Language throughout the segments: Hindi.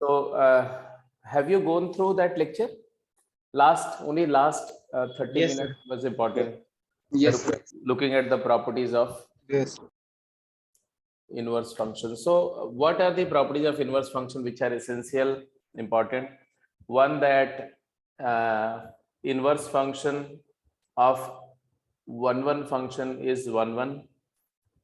So, have you gone through that lecture? Only last 30 Yes, minutes sir. was important. Yes, sir. Looking at the properties of Yes. inverse function. So, what are the properties of inverse function which are essential, important? One, that inverse function of 1 function is 1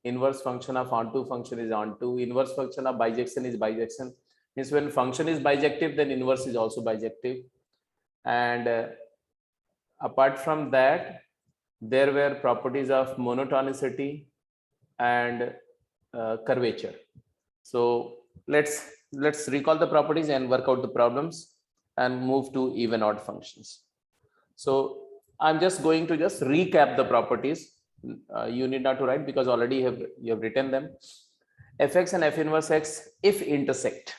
inverse function of onto function is onto, inverse function of bijection is bijection. Means when function is bijective, then inverse is also bijective. And apart from that, there were properties of monotonicity and curvature. So let's recall the properties and work out the problems and move to even odd functions. So I'm just going to just recap the properties. You need not to write because already you have written them. Fx and f inverse x if intersect,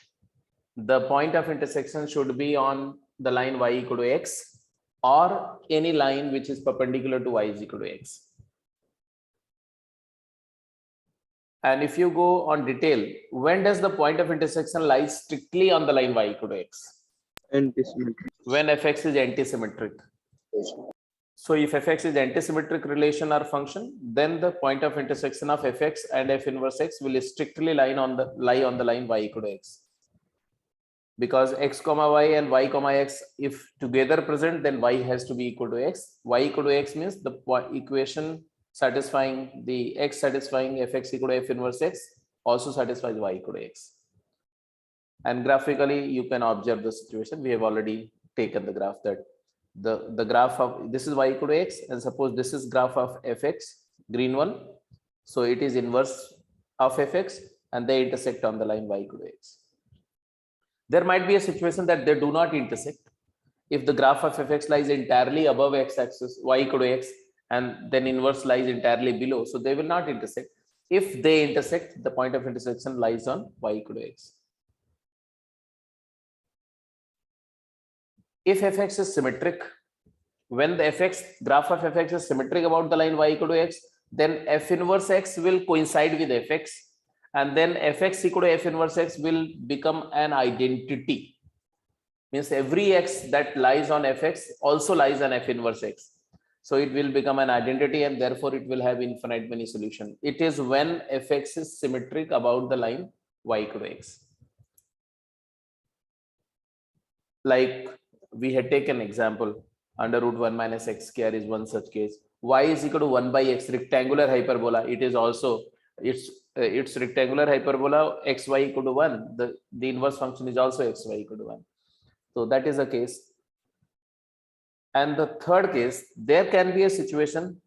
the point of intersection should be on the line y equal to x or any line which is perpendicular to y is equal to x. And if you go on detail, when does the point of intersection lie strictly on the line y equal to x? Antisymmetric. When fx is antisymmetric. So if fx is antisymmetric relation or function, then the point of intersection of fx and f inverse x will strictly lie on the line y equal to x. Because x comma y and y comma x, if together present, then y has to be equal to x. Y equal to x means the equation satisfying the x satisfying fx equal to f inverse x also satisfies y equal to x. And graphically, you can observe the situation. We have already taken the graph that the graph of this is y equal to x, and suppose this is graph of fx, green one. So it is inverse of fx, and they intersect on the line y equal to x. There might be a situation that they do not intersect. If the graph of fx lies entirely above x-axis, y equal to x, and then inverse lies entirely below, so they will not intersect. If they intersect, the point of intersection lies on y equal to x. If fx is symmetric, when the graph of fx is symmetric about the line y equal to x, then f inverse x will coincide with fx, and then fx equal to f inverse x will become an identity. Means every x that lies on fx also lies on f inverse x. So it will become an identity, and therefore it will have infinite many solutions. It is when fx is symmetric about the line y equal to x. Like we had taken example, under root 1 minus x square is one such case. Y is equal to 1 by x, rectangular hyperbola. It is also its rectangular hyperbola, xy equal to 1. The inverse function is also xy equal to 1. So that is a case. And the third case, there can be a situation.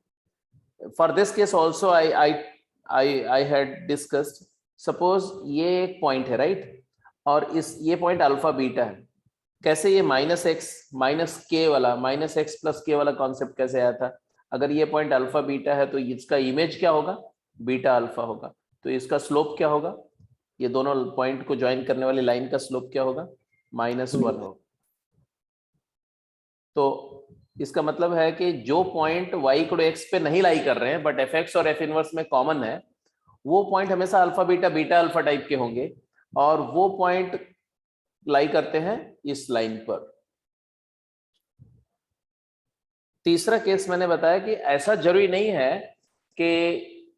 For this case also, I had discussed. Suppose ये एक point है, right? और ये point alpha beta है. कैसे ये माइनस एक्स माइनस के वाला माइनस एक्स प्लस के वाला कॉन्सेप्ट कैसे आया था? अगर ये पॉइंट अल्फा बीटा है तो इसका इमेज क्या होगा? बीटा अल्फा होगा. तो इसका स्लोप क्या होगा? ये दोनों पॉइंट को ज्वाइन करने वाली लाइन का स्लोप क्या होगा? -1 होगा. तो इसका मतलब है कि जो point y equal to x पे नहीं लाई कर रहे हैं बट fx और f इनवर्स में कॉमन है, वो पॉइंट हमेशा alpha beta beta alpha type के होंगे, और वो पॉइंट लाई करते हैं इस लाइन पर. तीसरा केस मैंने बताया कि ऐसा जरूरी नहीं है कि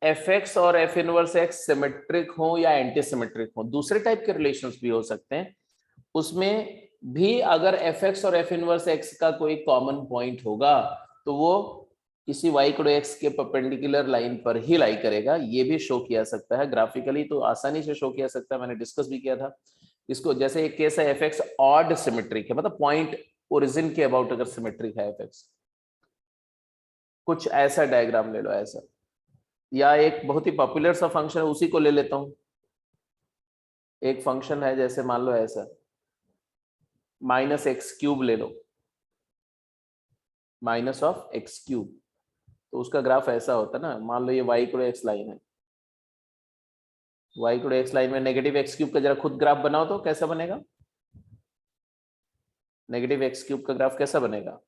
fx और f इनवर्स x सिमेट्रिक हो या एंटी सिमेट्रिक हो. दूसरे टाइप के रिलेशंस भी हो सकते हैं. उसमें भी अगर fx और f इनवर्स x का कोई कॉमन पॉइंट होगा तो वो किसी y इक्वल टू x के परपेंडिकुलर लाइन पर ही लाई करेगा. ये भी शो किया सकता है ग्राफिकली, तो आसानी से शो किया सकता है. मैंने डिस्कस भी किया था इसको. जैसे एक केस है fx ऑड सिमेट्रिक है, मतलब पॉइंट ओरिजिन के अबाउट अगर सिमेट्रिक है fx, कुछ ऐसा डायग्राम ले लो ऐसा. या एक बहुत ही पॉपुलर सा फंक्शन है, उसी को ले लेता हूं. एक फंक्शन है जैसे मान लो ऐसा -x³ ले लो, माइनस ऑफ x³. तो उसका ग्राफ ऐसा होता है ना. मान लो ये y equal to x line है. y equal to x line में नेगेटिव x³ का जरा खुद ग्राफ बनाओ तो कैसा बनेगा? नेगेटिव x³ का ग्राफ कैसा बनेगा?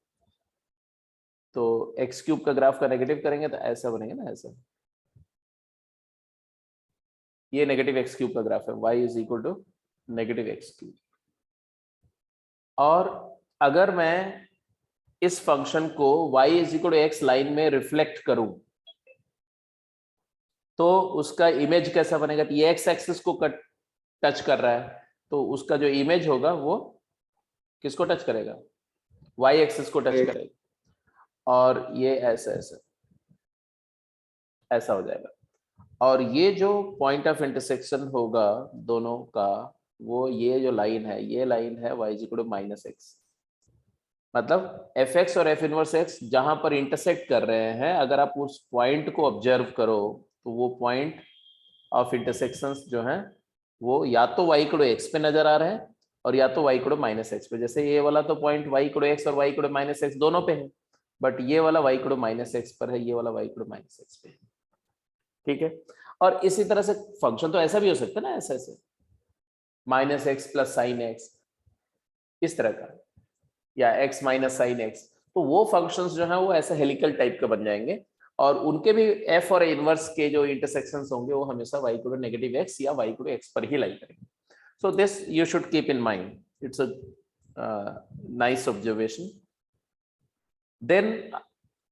तो x³ का ग्राफ का नेगेटिव करेंगे तो ऐसा बनेगा ना, ऐसा. ये नेगेटिव x³ का ग्राफ है. y is equal to negative x³. और अगर मैं इस फंक्शन को y is equal to x line में रिफ्लेक्ट करूं तो उसका इमेज कैसा बनेगा? तो ये एक्स एक्सिस को टच कर रहा है, तो उसका जो इमेज होगा वो किसको टच करेगा? y एक्सिस को टच Right. करेगा, और ये ऐसा ऐसा ऐसा हो जाएगा। और ये जो पॉइंट ऑफ इंटरसेक्शन होगा दोनों का, वो ये जो लाइन है, ये लाइन है y is equal to minus x. मतलब एफ एक्स और एफ इनवर्स एक्स जहां पर इंटरसेक्ट कर रहे हैं, अगर आप उस पॉइंट को ऑब्जर्व करो तो वो पॉइंट ऑफ इंटरसेक्शंस जो हैं वो या तो y इक्वल टू एक्स पे नजर आ रहे हैं और या तो y equal to minus x पे। जैसे ये वाला तो point y equal to x और y equal to minus x दोनों पे है, बट ये वाला y equal to minus x पर है, ये वाला y equal to minus x पे है। ठीक है, और इसी तरह से फंक्शन तो ऐसा भी हो सकता है ना, ऐसे ऐसे minus x plus sine x, इस तरह का, या x माइनस साइन एक्स। तो वो फंक्शंस जो है वो ऐसे हेलिकल टाइप के बन जाएंगे, और उनके भी f और इनवर्स के जो इंटरसेक्शंस होंगे वो हमेशा y equal to negative x या y इक्वल टू x पर ही लाई करेंगे। So this you should keep in mind, it's a nice observation. Then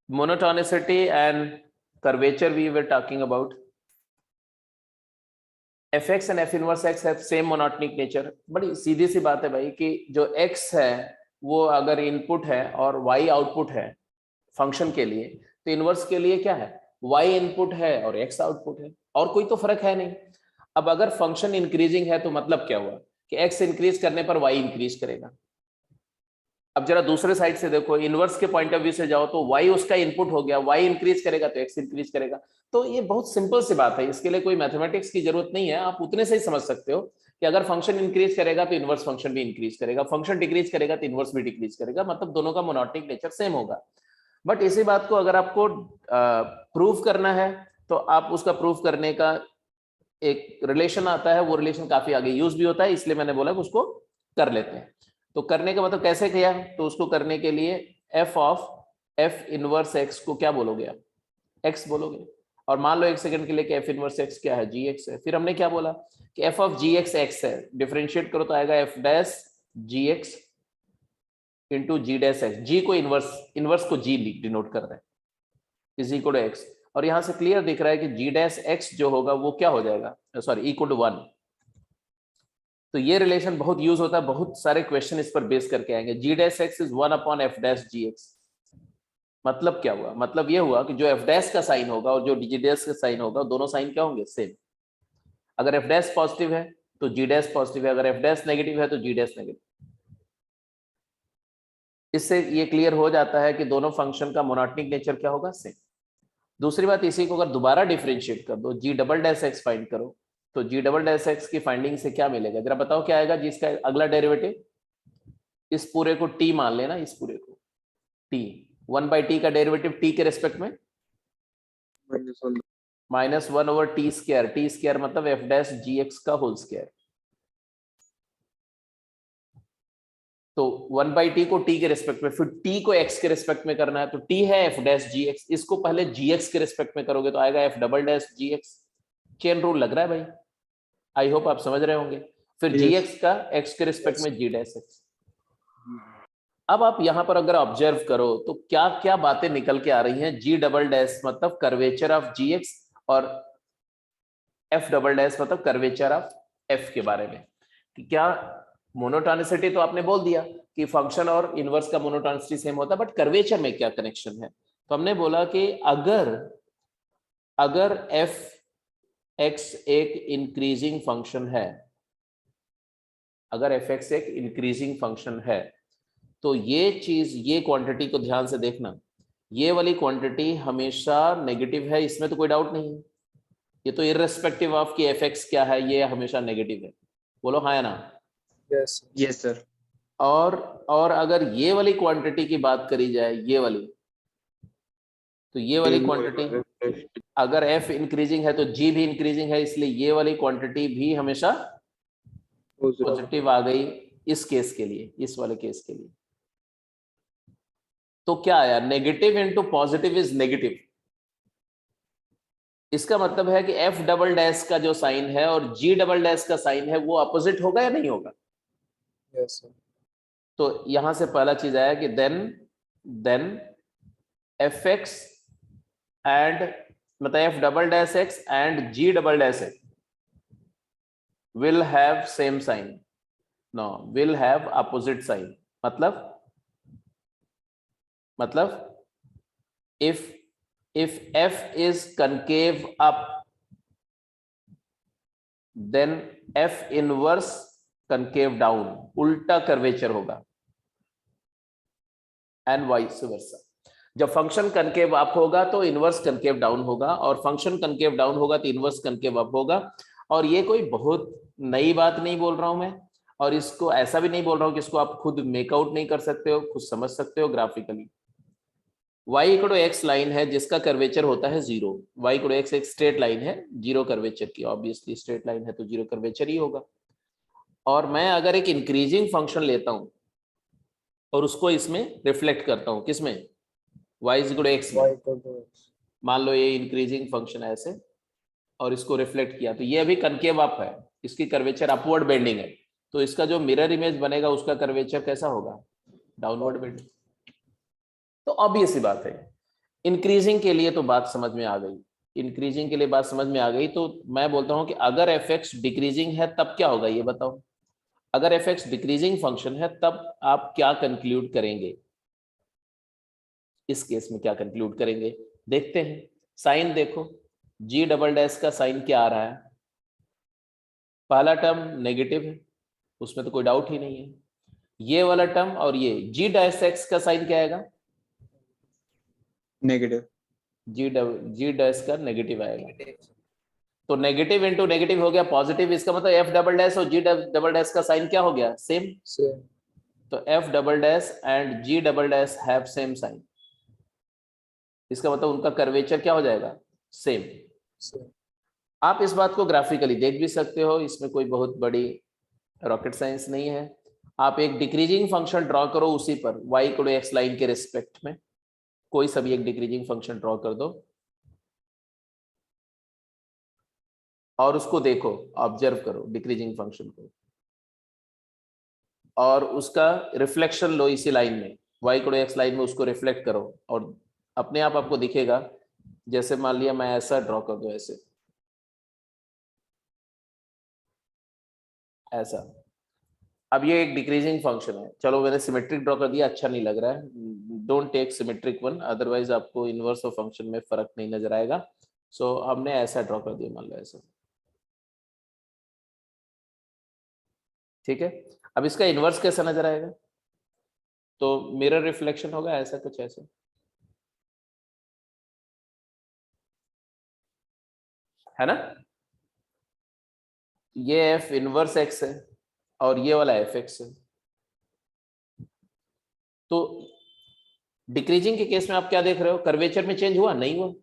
monotonicity and curvature we were talking about. fx and f inverse x have same monotonic nature। बड़ी सीधी सी बात है भाई कि जो x है वो अगर इनपुट है और y आउटपुट है फंक्शन के लिए, तो इनवर्स के लिए क्या है? y इनपुट है और x आउटपुट है, और कोई तो फर्क है नहीं। अब अगर फंक्शन इंक्रीजिंग है तो मतलब क्या हुआ कि x इंक्रीज करने पर y इंक्रीज करेगा। अब जरा दूसरे साइड से देखो, इनवर्स के पॉइंट ऑफ व्यू से जाओ तो y उसका इनपुट हो गया, y इंक्रीज करेगा तो x इंक्रीज करेगा। तो ये बहुत सिंपल सी बात है, इसके लिए कोई मैथमेटिक्स की जरूरत नहीं है, आप उतने से ही समझ सकते हो कि अगर फंक्शन इंक्रीज करेगा तो इनवर्स फंक्शन भी इंक्रीज करेगा, फंक्शन डिक्रीज करेगा तो इनवर्स भी डिक्रीज करेगा, मतलब दोनों का मोनोटोनिक नेचर सेम होगा। बट इसी बात को अगर आपको प्रूव करना है तो आप उसका प्रूव करने का एक रिलेशन आता है, वो रिलेशन काफी आगे यूज भी होता है, इसलिए मैंने बोला कि उसको कर लेते हैं। तो करने का मतलब कैसे किया? तो उसको करने के लिए f of f inverse x को क्या बोलोगे आप? x बोलोगे, और मान लो एक सेकंड के लिए कि f इनवर्स x क्या है? gx है। फिर हमने क्या बोला कि f ऑफ gx x है, डिफरेंशिएट करो तो आएगा f डैश gx इंटू जी डैश एक्स। जी को इनवर्स को g डिनोट कर रहे हैं, इज इक्वल टू x, और यहां से क्लियर दिख रहा है कि g डैश x जो होगा वो क्या हो जाएगा, सॉरी इक्वल टू 1। तो ये रिलेशन बहुत यूज होता है, बहुत सारे क्वेश्चन इस पर बेस करके आएंगे। G dash X is 1 upon F dash G X. मतलब क्या हुआ? मतलब ये हुआ कि जो एफ डैश का साइन होगा और जो जी डैश का साइन होगा, दोनों साइन क्या होंगे? सेम। अगर एफ डैश पॉजिटिव है तो जी डैश पॉजिटिव है, अगर एफ डैश नेगेटिव है तो जी डैश नेगेटिव। इससे ये क्लियर हो जाता है कि दोनों फंक्शन का मोनोटोनिक नेचर क्या होगा? सेम। दूसरी बात, इसी को अगर दोबारा डिफरेंशिएट कर दो, जी डबल डैश एक्स फाइंड करो, तो जी डबल डैश एक्स की फाइंडिंग से क्या मिलेगा? जरा बताओ क्या आएगा जिसका अगला डेरिवेटिव? इस पूरे को टी मान लेना, इस पूरे को टी, 1/t का डेरिवेटिव टी के रेस्पेक्ट में -1. -1 over T square. T square मतलब एफ डैश जी एक्स का होल स्क्वायर। तो 1/t को टी के रेस्पेक्ट में, फिर टी को एक्स के रेस्पेक्ट में करना है, तो टी है एफ डैश जी एक्स, इसको पहले जी एक्स के रेस्पेक्ट में करोगे तो आएगा F double dash G x. Chain rule लग रहा है भाई, आई होप आप समझ रहे होंगे। फिर जी एक्स का एक्स के रिस्पेक्ट में जी डैश एक्स। अब आप यहां पर अगर ऑब्जर्व करो तो क्या क्या बातें निकल के आ रही हैं? जी डबल डैश मतलब कर्वेचर ऑफ जी एक्स, और एफ डबल डैश मतलब कर्वेचर ऑफ एफ के बारे में। कि क्या मोनोटोनिसिटी तो आपने बोल दिया कि फंक्शन और इनवर्स का मोनोटोनिसिटी सेम होता है, बट कर्वेचर में क्या कनेक्शन है? तो हमने बोला कि अगर एफ एक्स एक इंक्रीजिंग फंक्शन है, अगर एफ एक्स एक इंक्रीजिंग फंक्शन है, तो ये चीज, ये क्वांटिटी को ध्यान से देखना, ये वाली क्वांटिटी हमेशा नेगेटिव है, इसमें तो कोई डाउट नहीं है। ये तो इररिस्पेक्टिव ऑफ कि एफ एक्स क्या है, ये हमेशा नेगेटिव है। बोलो हाँ या ना? Yes, sir. और अगर ये वाली क्वांटिटी की बात करी जाए, ये वाली, तो ये वाली क्वांटिटी अगर एफ इंक्रीजिंग है तो जी भी इंक्रीजिंग है, इसलिए ये वाली क्वांटिटी भी हमेशा पॉजिटिव आ गई इस केस के लिए, इस वाले केस के लिए। तो क्या आया? Negative into positive is negative. इसका मतलब है कि एफ डबल डैश का जो साइन है और जी डबल डैश का साइन है वो अपोजिट होगा या नहीं होगा? Yes, sir. तो यहां से पहला चीज आया कि देन एफ एक्स एंड मतलब f double dash x and g double dash x will have same sign, no will have opposite sign. मतलब if f is concave up, then f inverse concave down, उल्टा कर्वेचर होगा, एंड वाइस वर्सा। जब फंक्शन कनकेव अप होगा तो इनवर्स कनकेव डाउन होगा, और फंक्शन कनकेव डाउन होगा तो इनवर्स कनकेव अप होगा। और ये कोई बहुत नई बात नहीं बोल रहा हूं मैं, और इसको ऐसा भी नहीं बोल रहा हूं कि इसको आप खुद मेकआउट नहीं कर सकते हो, खुद समझ सकते हो graphically. y equal to x line है जिसका कर्वेचर होता है zero. y equal to x एक स्ट्रेट लाइन है जीरो कर्वेचर की, ऑब्वियसली स्ट्रेट लाइन है तो जीरो कर्वेचर ही होगा। और मैं अगर एक इंक्रीजिंग फंक्शन लेता हूं और उसको इसमें रिफ्लेक्ट करता हूं, किसमें, y is equal to x में, मान लो ये इंक्रीजिंग फंक्शन है ऐसे, और इसको रिफ्लेक्ट किया तो ये अभी कनकेव अप है, इसकी कर्वेचर अपवर्ड बेंडिंग है, तो इसका जो मिरर इमेज बनेगा उसका कर्वेचर कैसा होगा, डाउनवर्ड बेंडिंग। तो ऑब्वियस सी बात है, इंक्रीजिंग के लिए तो बात समझ में आ गई, इंक्रीजिंग के लिए बात समझ में आ गई। तो मैं बोलता हूं कि अगर एफ एक्स डिक्रीजिंग है तब क्या होगा ये बताओ। अगर एफ एक्स डिक्रीजिंग फंक्शन है तब आप क्या कंक्लूड करेंगे, इस केस में क्या कंक्लूड करेंगे देखते हैं। साइन देखो, जी डबल डैश का साइन क्या आ रहा है, पहला टर्म नेगेटिव है, उसमें तो कोई डाउट ही नहीं है। ये वाला टर्म और ये जी डैश एक्स का साइन क्या आएगा, नेगेटिव। जी डैश का नेगेटिव आएगा। तो नेगेटिव इंटू नेगेटिव हो गया पॉजिटिव, इसका मतलब एफ डबल डैश और जी डबल डैश का साइन क्या हो गया, सेम। तो f double dash and g double dash have same sign, इसका मतलब उनका कर्वेचर क्या हो जाएगा, सेम। आप इस बात को ग्राफिकली देख भी सकते हो, इसमें कोई बहुत बड़ी रॉकेट साइंस नहीं है। आप एक डिक्रीजिंग फंक्शन ड्रॉ करो उसी पर y equal to x line के रिस्पेक्ट में, कोई सा भी एक डिक्रीजिंग फंक्शन ड्रॉ कर दो और उसको देखो, ऑब्जर्व करो डिक्रीजिंग फंक्शन को, और उसका रिफ्लेक्शन लो इसी लाइन में, y equal to x line में उसको रिफ्लेक्ट करो, और अपने आप आपको दिखेगा। जैसे मान लिया मैं ऐसा ड्रॉ कर दूं, ऐसे ऐसा, अब ये एक डिक्रीजिंग फंक्शन है, चलो मैंने सिमेट्रिक ड्रॉ कर दिया, अच्छा नहीं लग रहा है, don't take symmetric one, otherwise आपको इनवर्स ऑफ फंक्शन में फर्क नहीं नजर आएगा। सो हमने ऐसा ड्रॉ कर दिया, मान लो ऐसा, ठीक है। अब इसका इनवर्स कैसा नजर आएगा, तो मिरर रिफ्लेक्शन होगा ऐसा कुछ, ऐसा है ना। ये एफ इनवर्स एक्स है और ये वाला एफ एक्स है। तो डिक्रीजिंग के केस में आप क्या देख रहे हो, कर्वेचर में चेंज हुआ, नहीं हुआ,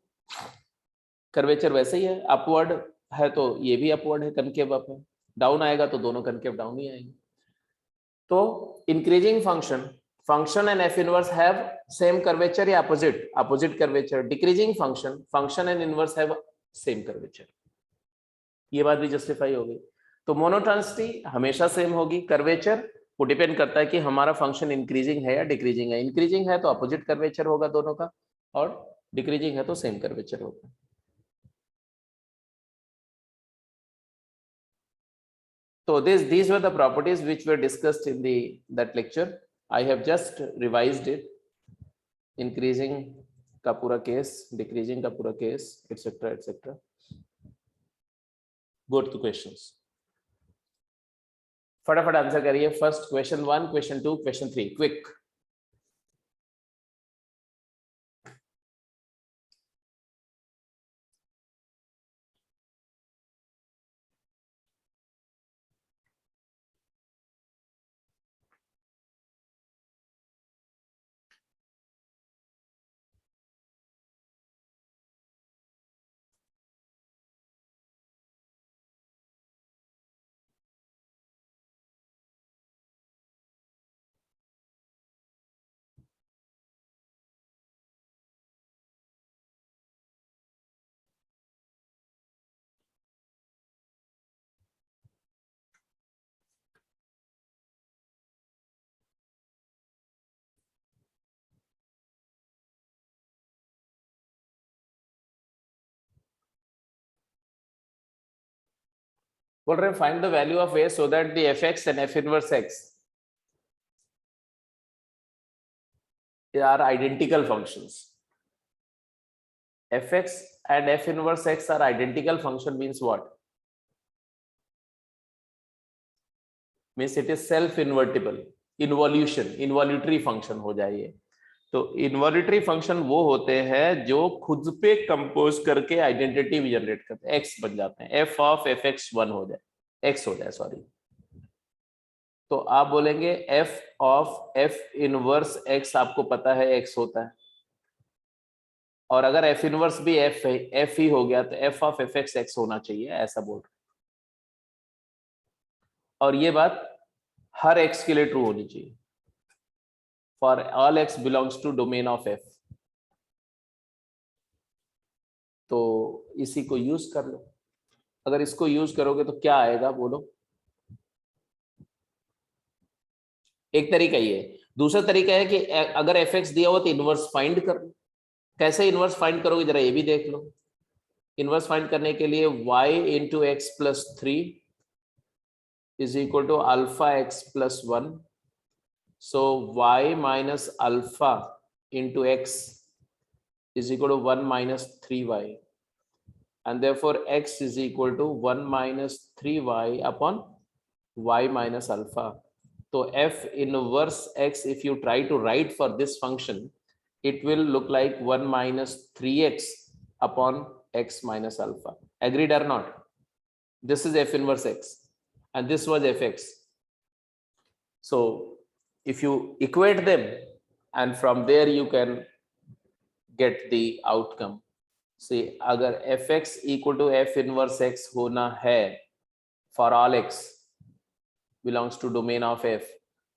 कर्वेचर वैसे ही है, अपवर्ड है तो ये भी अपवर्ड है, कनकेव अप है, डाउन आएगा तो दोनों कनकेव डाउन ही आएंगे। तो increasing function and F inverse have same curvature या opposite curvature, decreasing function and inverse have same curvature, ये बात भी जस्टिफाई हो गई। तो मोनोटॉनिसिटी हमेशा सेम होगी, कर्वेचर वो डिपेंड करता है कि हमारा फंक्शन इंक्रीजिंग है या डिक्रीजिंग है, इंक्रीजिंग है तो अपोजिट कर्वेचर होगा दोनों का, और डिक्रीजिंग है तो सेम कर्वेचर होगा। So these were the properties which were discussed in that lecture. I have just revised it. Increasing का पूरा केस, डिक्रीजिंग का पूरा case, etc etc. Go to questions. फटाफट आंसर करिए, first question 1, question 2, question 3, quick. बोल रहे हैं find the value of a so that the fx and f inverse x are identical functions. Fx and f inverse x are identical function means what? Means it is self invertible, involution, involutory function हो जाए ये. तो इन्वॉल्यूटरी फंक्शन वो होते हैं जो खुद पे कंपोज करके आइडेंटिटी भी जनरेट करते हैं, एक्स बन जाते हैं, F of F x one हो जाए, एक्स हो जाए सॉरी. तो आप बोलेंगे F of F inverse x आपको पता है एक्स होता है, और अगर एफ इनवर्स भी एफ ही हो गया तो f of F x x होना चाहिए, ऐसा बोल रहे. और ये बात हर एक्स के लिए ट्रू होनी चाहिए. For all x belongs to domain of f. तो इसी को यूज कर लो. अगर इसको यूज करोगे तो क्या आएगा बोलो. एक तरीका ये. दूसरा तरीका है कि अगर एफ एक्स दिया हो तो इनवर्स फाइंड कर लो. कैसे इनवर्स फाइंड करोगे जरा ये भी देख लो. इनवर्स फाइंड करने के लिए y into x plus 3 is equal to alpha x plus 1. So y minus alpha into x is equal to 1 minus 3y, and therefore x is equal to 1 minus 3y upon y minus alpha. So f inverse x, if you try to write for this function, it will look like 1 minus 3x upon x minus alpha. Agreed or not? This is f inverse x and this was fx. So if you equate them, and from there you can get the outcome. See, अगर fx equal to f inverse x होना है for all x belongs to domain of f,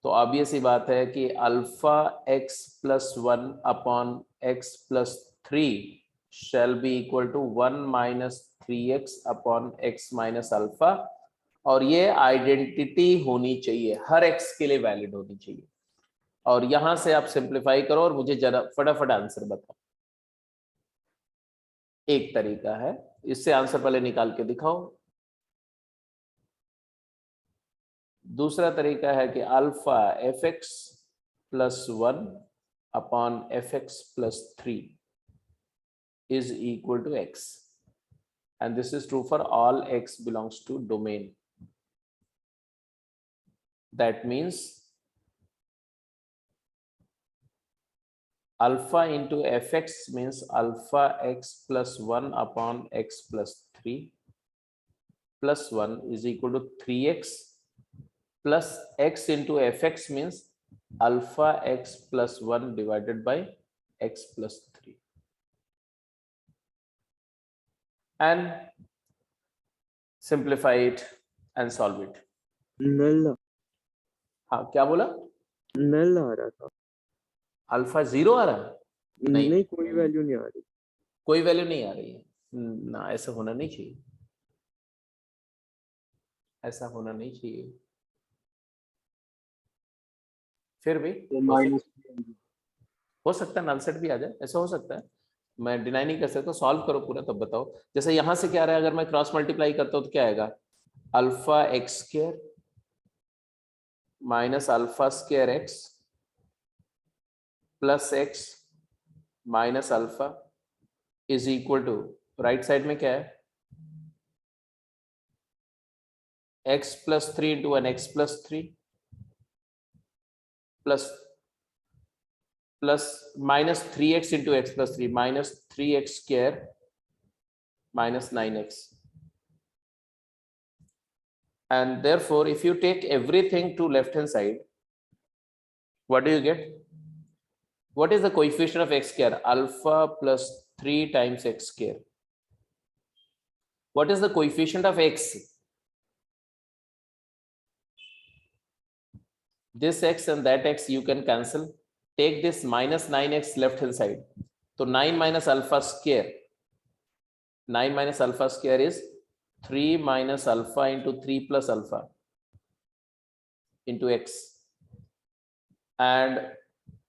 तो obvious ही बात है कि alpha x plus 1 upon x plus 3 shall be equal to 1 minus 3x upon x minus alpha. और ये आइडेंटिटी होनी चाहिए, हर एक्स के लिए वैलिड होनी चाहिए. और यहां से आप सिंप्लीफाई करो और मुझे जरा फटाफट आंसर बताओ. एक तरीका है, इससे आंसर पहले निकाल के दिखाओ. दूसरा तरीका है कि alpha f x plus 1 upon f x plus 3 is equal to x, and this is true for all x belongs to domain. That means alpha into fx means alpha x plus 1 upon x plus 3 plus 1 is equal to 3x plus x into fx means alpha x plus 1 divided by x plus 3. And simplify it and solve it. नल हाँ, क्या बोला? नल आ रहा था. अल्फा 0 आ रहा है? नहीं, कोई वैल्यू नहीं आ रही. कोई वैल्यू नहीं आ रही है ना, ऐसा होना नहीं चाहिए, ऐसा होना नहीं चाहिए. फिर भी हो सकता है नल सेट भी आ जाए, ऐसा हो सकता है. मैं डिनाई नहीं कर सकता. सॉल्व करो पूरा तब बताओ. जैसे यहां से क्या आ रहा है, अगर मैं क्रॉस मल्टीप्लाई करता हूं तो क्या आएगा? Alpha x square minus alpha square x plus x minus alpha is equal to, right side में क्या है? X plus 3 into 1 x plus 3 plus minus 3x into x plus 3 minus 3x square minus 9x. And therefore, if you take everything to left hand side, what do you get? What is the coefficient of x square? Alpha plus 3 times x square. What is the coefficient of x? This x and that x you can cancel. Take this minus 9x left hand side. So 9 minus alpha square. 9 minus alpha square is 3 minus alpha into 3 plus alpha into x, and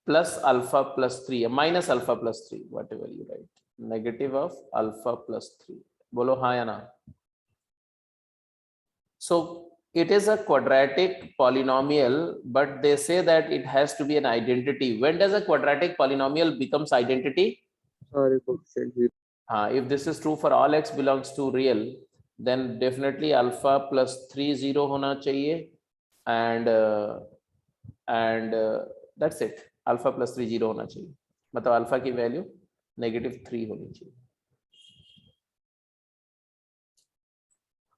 plus alpha plus 3, minus alpha plus 3, whatever you write, negative of alpha plus 3. बोलो हाँ या ना? So it is a quadratic polynomial, but they say that it has to be an identity. When does a quadratic polynomial becomes identity? सारे coefficient 0. If this is true for all x belongs to real, then definitely alpha plus 3 0 होना चाहिए, and that's it. Alpha plus 3 0 होना चाहिए, मतलब अल्फा की वैल्यू -3 होनी चाहिए.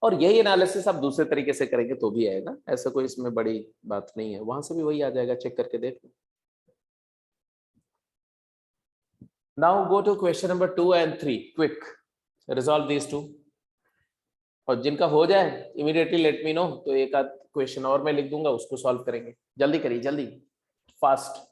और यही एनालिसिस आप दूसरे तरीके से करेंगे तो भी आएगा, ऐसा कोई इसमें बड़ी बात नहीं है, वहां से भी वही आ जाएगा, चेक करके देख लो. Now go to question number 2 and 3. Quick resolve these two. और जिनका हो जाए इमीडिएटली लेट मी नो, तो एक आध क्वेश्चन और मैं लिख दूंगा, उसको सॉल्व करेंगे. जल्दी करिए, जल्दी, फास्ट.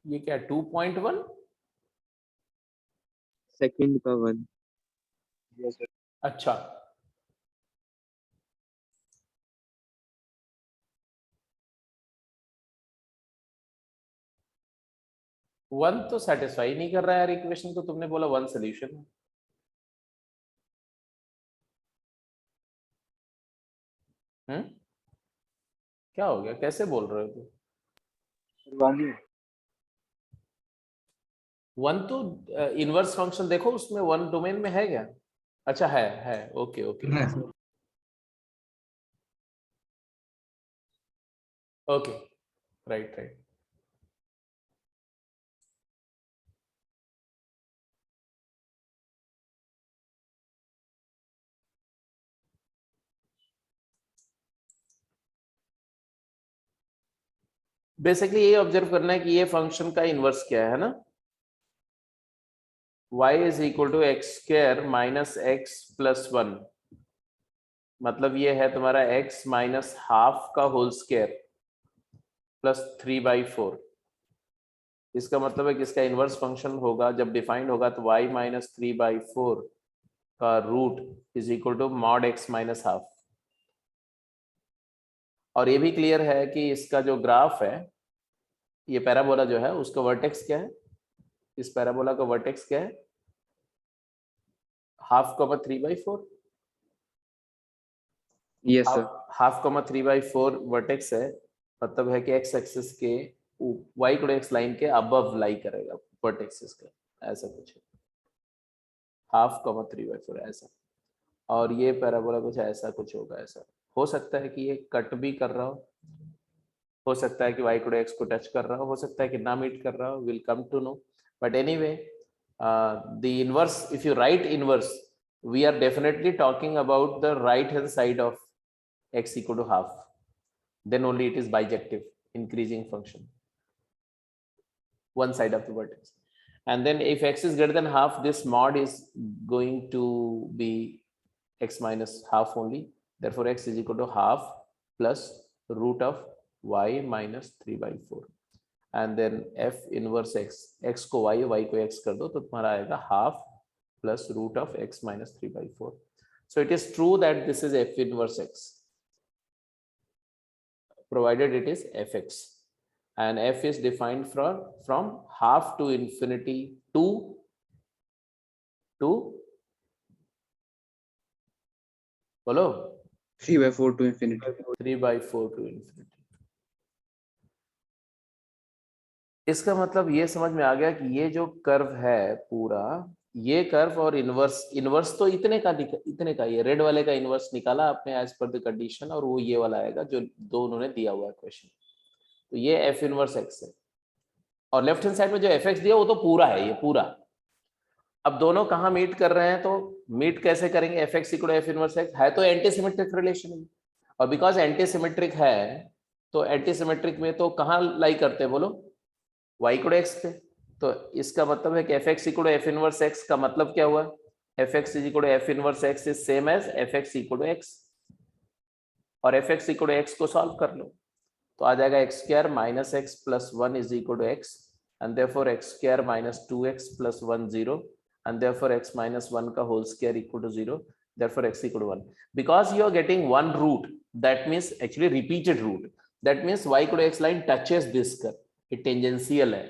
ये क्या 2.1? सेकंड का 1. अच्छा, वन तो सेटिस्फाई नहीं कर रहा है यार इक्वेशन को. तुमने बोला वन सोल्यूशन. क्या हो गया, कैसे बोल रहे हो तुम? वन तो इनवर्स फंक्शन देखो, उसमें वन डोमेन में है क्या? अच्छा है. Okay okay okay, right right. Basically ये ऑब्जर्व करना है कि ये फंक्शन का इनवर्स क्या है ना. y is equal to x square minus x plus 1, मतलब ये है तुम्हारा x माइनस हाफ का होल स्क्वायर प्लस 3/4. इसका मतलब है कि इसका इनवर्स फंक्शन होगा जब डिफाइंड होगा तो y माइनस 3/4 का root is equal to mod x minus half. और ये भी क्लियर है कि इसका जो ग्राफ है, ये पैराबोला जो है उसका वर्टेक्स क्या है, इस पैराबोला का वर्टेक्स क्या है, half comma 3/4. Yes sir. Half comma 3/4 vertex है, मतलब है कि एक्स एक्सिस के y को एक्स लाइन के अबव लाई करेगा वर्टेक्स इसका, ऐसा कुछ है. हाफ कॉमा 3/4 ऐसा. और ये पैराबोला कुछ ऐसा कुछ होगा. ऐसा हो सकता है कि ये कट भी कर रहा हो सकता है कि y को x को टच कर रहा हो सकता है कि ना मीट कर रहा हो. Will come to know. But anyway, the inverse, if you write inverse, we are definitely talking about the right hand side of x equal to half. Then only it is bijective, increasing function, one side of the vertex. And then if x is greater than half, this mod is going to be x minus half only. Therefore x is equal to half plus root of y minus 3/4. And then f inverse x, x को y, y को x कर दो तो तुम्हारा आएगा half plus root of x minus 3/4. So it is true that this is f inverse x, provided it is fx. and f is defined from half to infinity to बोलो 3/4 to infinity. 3/4 to infinity. इसका मतलब ये समझ में आ गया कि ये जो कर्व है पूरा, ये कर्व और इनवर्स तो इतने का ये रेड वाले का इनवर्स निकाला आपने एज पर द कंडीशन, और वो ये वाला आएगा जो दो उन्होंने दिया हुआ है क्वेश्चन. तो ये एफ इनवर्स एक्स है, और लेफ्ट हैंड साइड में जो एफ एक्स दिया वो तो पूरा है, ये पूरा. अब दोनों कहाँ मीट कर रहे हैं, तो मीट कैसे करेंगे, F x equal f inverse x है तो एंटी सिमेट्रिक रिलेशन है, और बिकॉज एंटी सिमेट्रिक है तो एंटी सिमेट्रिक में तो कहाँ लाई करते हैं बोलो, y इक्वल एक्स पे. तो इसका मतलब है कि f x equal f inverse x का मतलब क्या हुआ, f x is equal f inverse x is same as f x equal x, और एफ एक्स इक्वल एक्स को सॉल्व कर लो तो आ जाएगा x square minus x plus 1 is equal to x, and therefore x square minus 2x plus 1 0, and therefore x minus 1 का whole square equal to 0, therefore x equal to 1. Because you are getting one root, that means actually repeated root, that means y equal to x line touches this curve, ये टेंजेंशियल है,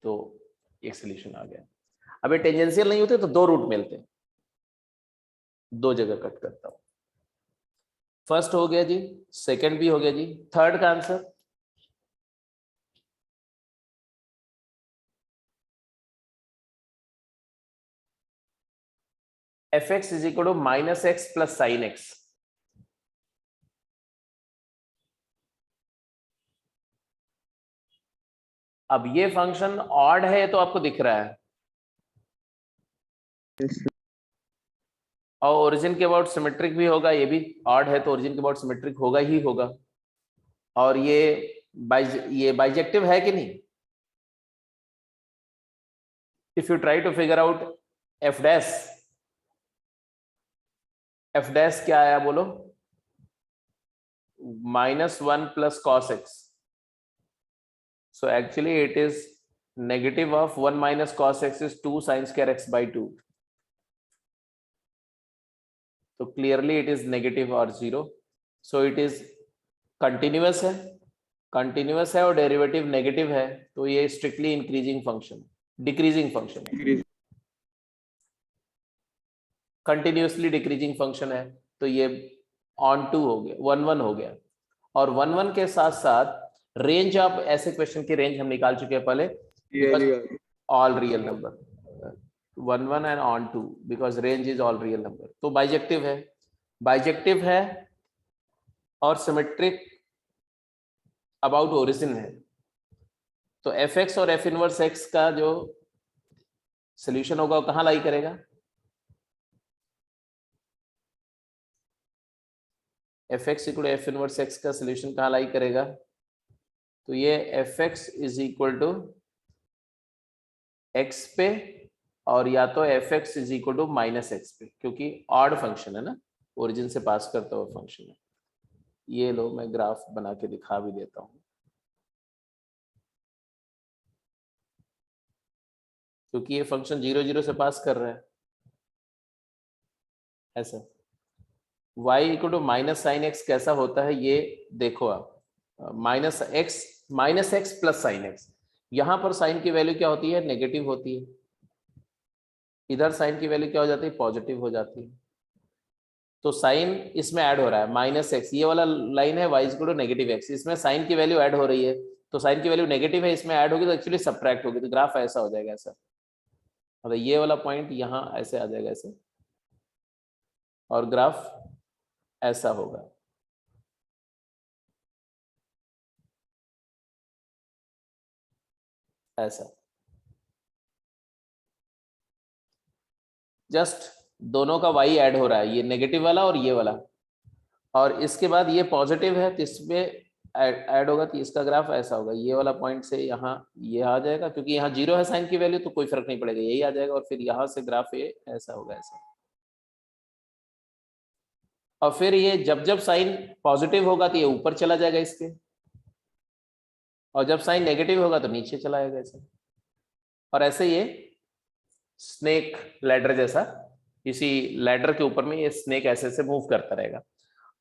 तो एक सोल्यूशन आ गया. अब ये टेंजेंशियल नहीं होते तो दो रूट मिलते हैं, दो जगह कट करता हूं. फर्स्ट हो गया जी, सेकंड भी हो गया जी, थर्ड का answer f x is equal to minus x plus sine x. अब ये फंक्शन ऑड है तो आपको दिख रहा है, और ओरिजिन के अबाउट सिमेट्रिक भी होगा, ये भी ऑड है तो ओरिजिन के अबाउट सिमेट्रिक होगा ही होगा, और ये बाइजेक्टिव है कि नहीं. If you try to figure out f dash क्या आया बोलो, -1 plus cos x, so actually it is negative of 1 minus cos x is 2 sin square x by 2, so clearly it is negative or 0, so it is continuous है और डेरिवेटिव नेगेटिव है, तो ये strictly increasing function, decreasing function है, कंटिन्यूसली डिक्रीजिंग फंक्शन है, तो ये ऑन टू हो गया, 1 हो गया. और 1 के साथ साथ रेंज, आप ऐसे क्वेश्चन की रेंज हम निकाल चुके हैं पहले, all real number 1 and onto, because range is all real number. तो बाइजेक्टिव है और सिमेट्रिक अबाउट ओरिजिन है, तो एफ एक्स और एफ इनवर्स एक्स का जो सोल्यूशन होगा वो कहाँ लाई करेगा, f x equal f inverse x का सोल्यूशन कहाँ लाई करेगा, तो ये f x is equal to x पे, और या तो f x is equal to minus x पे, क्योंकि ऑड फंक्शन है ना, ओरिजिन से पास करता हुआ फंक्शन है. ये लो मैं ग्राफ बना के दिखा भी देता हूं, क्योंकि ये फंक्शन 0 0 से पास कर रहा है ऐसा. y equal to minus sine x कैसा होता है ये देखो आप, minus x plus sine x, यहां पर साइन की वैल्यू क्या होती है, नेगेटिव होती है, इधर साइन की वैल्यू क्या हो जाती है, पॉजिटिव हो जाती है. तो साइन इसमें ऐड हो रहा है माइनस एक्स, ये वाला लाइन है y equal to negative x, इसमें साइन की वैल्यू ऐड हो रही है, तो साइन की वैल्यू नेगेटिव है, इसमें ऐड होगी तो एक्चुअली सब्ट्रैक्ट होगी, तो ग्राफ ऐसा हो जाएगा ऐसा, मतलब ये वाला पॉइंट यहाँ ऐसे आ जाएगा ऐसे, और ग्राफ ऐसा होगा. ऐसा जस्ट दोनों का y ऐड हो रहा है, ये नेगेटिव वाला और ये वाला, और इसके बाद ये पॉजिटिव है तो इसमें ऐड होगा, तो इसका ग्राफ ऐसा होगा, ये वाला पॉइंट से यहाँ ये आ जाएगा, क्योंकि यहाँ 0 है साइन की वैल्यू तो कोई फर्क नहीं पड़ेगा, यही आ जाएगा, और फिर यहाँ से ग्राफ ये ऐसा होगा ऐसा, और फिर ये जब साइन पॉजिटिव होगा तो ये ऊपर चला जाएगा इसके, और जब साइन नेगेटिव होगा तो नीचे चला जाएगा ऐसा, और ऐसे ये स्नेक लैडर जैसा, इसी लैडर के ऊपर में ये स्नेक ऐसे मूव करता रहेगा.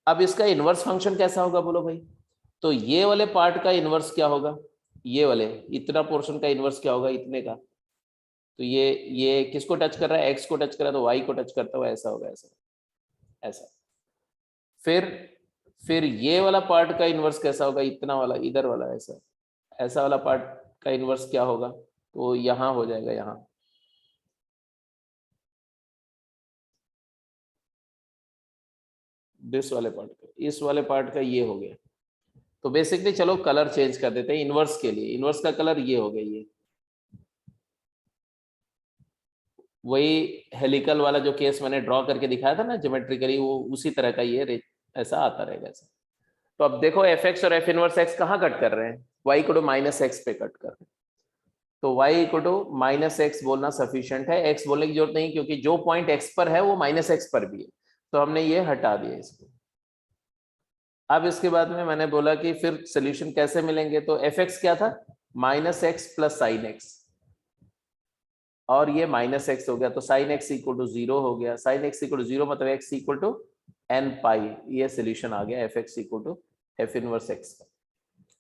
अब इसका इनवर्स फंक्शन कैसा होगा बोलो भाई, तो ये वाले पार्ट का इनवर्स क्या होगा, ये वाले इतना पोर्शन का इनवर्स क्या होगा, इतने का, तो ये किसको टच कर रहा है, एक्स को टच कर रहा है, तो वाई को टच करता हुआ ऐसा होगा, ऐसा ऐसा। फिर ये वाला पार्ट का इनवर्स कैसा होगा, इतना वाला, इधर वाला, ऐसा ऐसा वाला पार्ट का इनवर्स क्या होगा, तो यहाँ हो जाएगा, यहाँ दिस वाले पार्ट का, इस वाले पार्ट का ये हो गया। तो बेसिकली चलो कलर चेंज कर देते हैं इनवर्स के लिए, इनवर्स का कलर ये हो गया, ये वही हेलिकल वाला जो केस मैंने ड्रॉ करके दिखाया था ना ज्योमेट्रिकली, वो उसी तरह का ये ऐसा आता रहेगा ऐसा। तो अब देखो एफ एक्स और एफ इनवर्स एक्स कहाँ कट कर रहे हैं, वाई को माइनस एक्स पे कट कर रहे हैं, तो y equal to minus x बोलना सफिशियंट है, एक्स बोलने की जरूरत नहीं क्योंकि जो पॉइंट एक्स पर है वो माइनस एक्स पर भी है, तो हमने ये हटा दिया इसको। अब इसके बाद में मैंने बोला कि फिर सोल्यूशन कैसे मिलेंगे, तो एफ एक्स क्या था, minus x plus sine x, और ये माइनस एक्स हो गया, तो साइन एक्स इक्वल टू 0 हो गया, साइन एक्स इक्वल टू 0 मतलब X equal to N pi, ये सोल्यूशन आ गया F x equal to F inverse x का,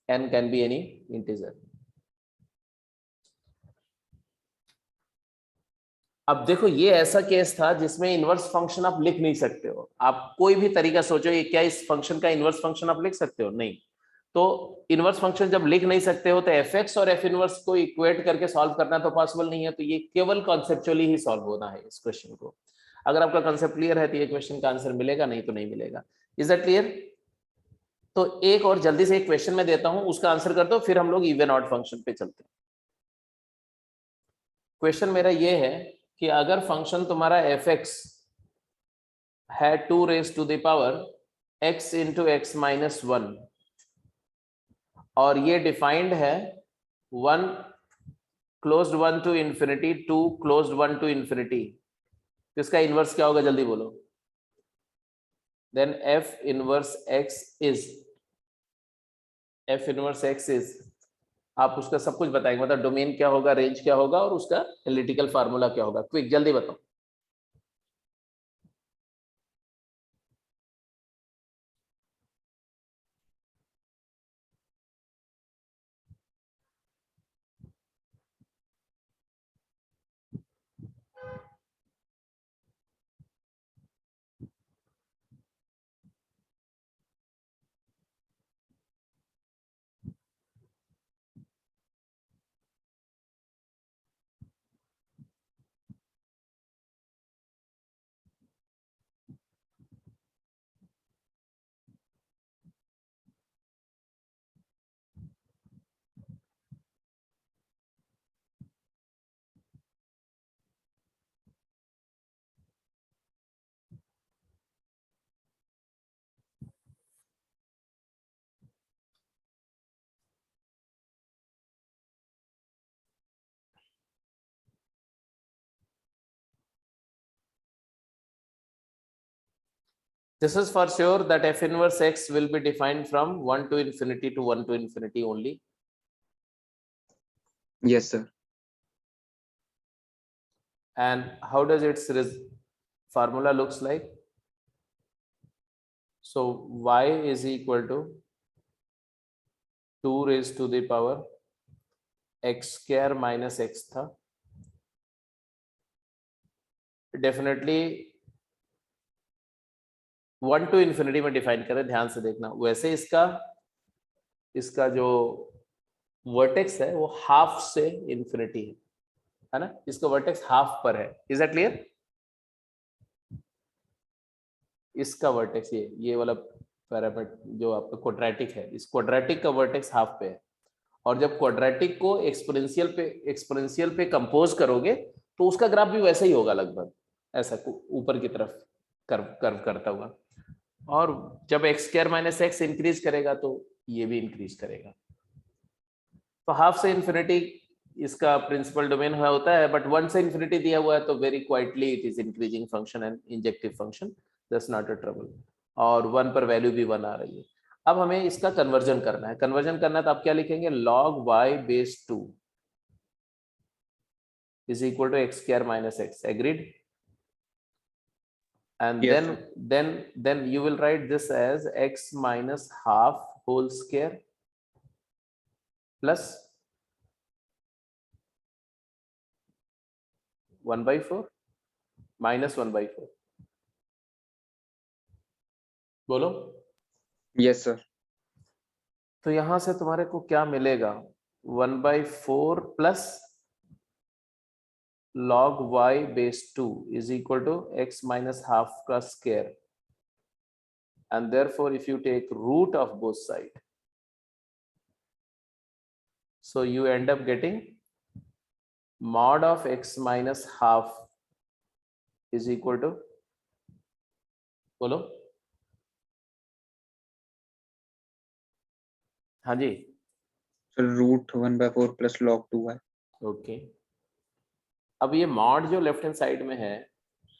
N can be any integer. अब देखो ये ऐसा केस था जिसमें इनवर्स फंक्शन आप लिख नहीं सकते हो, आप कोई भी तरीका सोचो ये क्या इस फंक्शन का इनवर्स फंक्शन आप लिख सकते हो, नहीं। तो इनवर्स फंक्शन जब लिख नहीं सकते हो तो एफ एक्स और एफ इनवर्स को इक्वेट करके सॉल्व करना तो पॉसिबल नहीं है, तो ये केवल कॉन्सेप्चुअली ही सॉल्व होना है इस क्वेश्चन को। अगर आपका कॉन्सेप्ट क्लियर है तो ये क्वेश्चन का आंसर मिलेगा, नहीं तो नहीं मिलेगा। Is that clear? तो एक और जल्दी से एक क्वेश्चन में देता हूं, उसका आंसर कर दो, फिर हम लोग इवन ऑड फंक्शन पे चलते हैं। क्वेश्चन मेरा ये है कि अगर फंक्शन तुम्हारा एफ एक्स है 2 raise to the power x into x minus 1, और ये डिफाइंड है 1 closed 1 to infinity, 2 closed 1 to infinity, तो इसका इनवर्स क्या होगा, जल्दी बोलो। Then f inverse x is, f inverse x is, आप उसका सब कुछ बताएंगे, मतलब डोमेन क्या होगा, रेंज क्या होगा, और उसका एनालिटिकल फार्मूला क्या होगा, क्विक जल्दी बताओ। This is for sure that f inverse x will be defined from 1 to infinity to 1 to infinity only. Yes, sir. And how does its formula looks like? So y is equal to 2 raised to the power x square minus x था, डेफिनेटली 1 टू इंफिनिटी में डिफाइन करें, ध्यान से देखना। वैसे इसका जो वर्टेक्स है वो हाफ से इंफिनिटी है ना, इसका वर्टेक्स हाफ पर है। Is that clear? इसका वर्टेक्स ये वाला पैरामीटर जो आपका क्वाड्रेटिक है, इस क्वाड्रेटिक का वर्टेक्स हाफ पे है, और जब क्वाड्रेटिक को एक्सपोनेंशियल पे कंपोज करोगे तो उसका ग्राफ भी वैसा ही होगा, लगभग ऐसा ऊपर की तरफ कर्व करता हुआ, और जब x square minus x increase करेगा तो ये भी इंक्रीज करेगा। तो हाफ से इंफिनिटी इसका प्रिंसिपल डोमेन होता है, बट 1 से इंफिनिटी दिया हुआ है तो very quietly it is increasing function and injective function, that's not a trouble, और 1 पर वैल्यू भी 1 आ रही है। अब हमें इसका कन्वर्जन करना है, कन्वर्जन करना है तो आप क्या लिखेंगे, log y base 2 is equal to x square minus x, agreed? And Yes, then you will write this as x minus half whole square plus 1/4 -1/4 बोलो। Yes, sir. तो यहां से तुम्हारे को क्या मिलेगा? 1/4 plus log y base 2 is equal to x minus half का square, and therefore if you take root of both sides, so you end up getting mod of x minus half is equal to, बोलो। हाँ जी, So root 1/4 plus log 2y. Okay. अब ये मॉड जो लेफ्ट हैंड साइड में है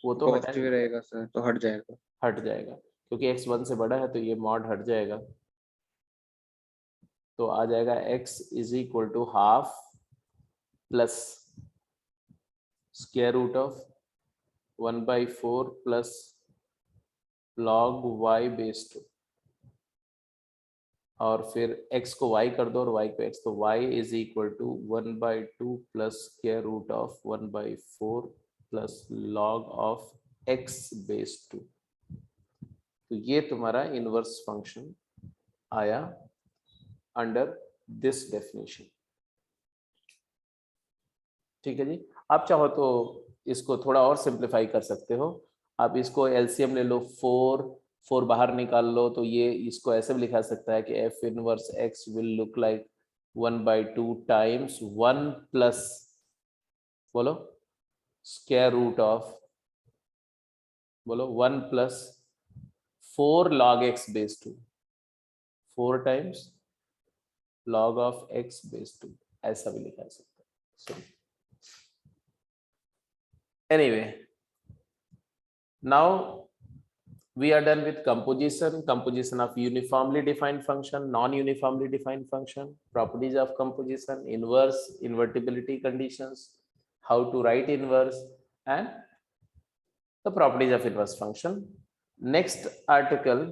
वो तो पॉजिटिव रहेगा सर, तो हट जाएगा. हट जाएगा, क्योंकि x 1 से बड़ा है तो ये मॉड हट जाएगा, तो आ जाएगा x is equal to half plus square root of 1/4 plus log y base 2, और फिर x को y कर दो और y को x, तो y is equal to 1/2 plus square root of 1/4 plus log of x base 2। तो ये तुम्हारा इनवर्स फंक्शन आया अंडर दिस डेफिनेशन। ठीक है जी। आप चाहो तो इसको थोड़ा और सिंप्लीफाई कर सकते हो, आप इसको एलसीएम ले लो, 4 बाहर निकाल लो, तो ये इसको ऐसे भी लिखा सकता है कि F inverse x will look like 1/2 times 1 plus, बोलो, स्क्वायर रूट ऑफ, बोलो, 1 plus 4 log x base 2, 4 times log of x base 2, ऐसा भी लिखा सकता है। Anyway, now we are done with composition of uniformly defined function, non-uniformly defined function, properties of composition, inverse, invertibility conditions, how to write inverse, and the properties of inverse function. Next article,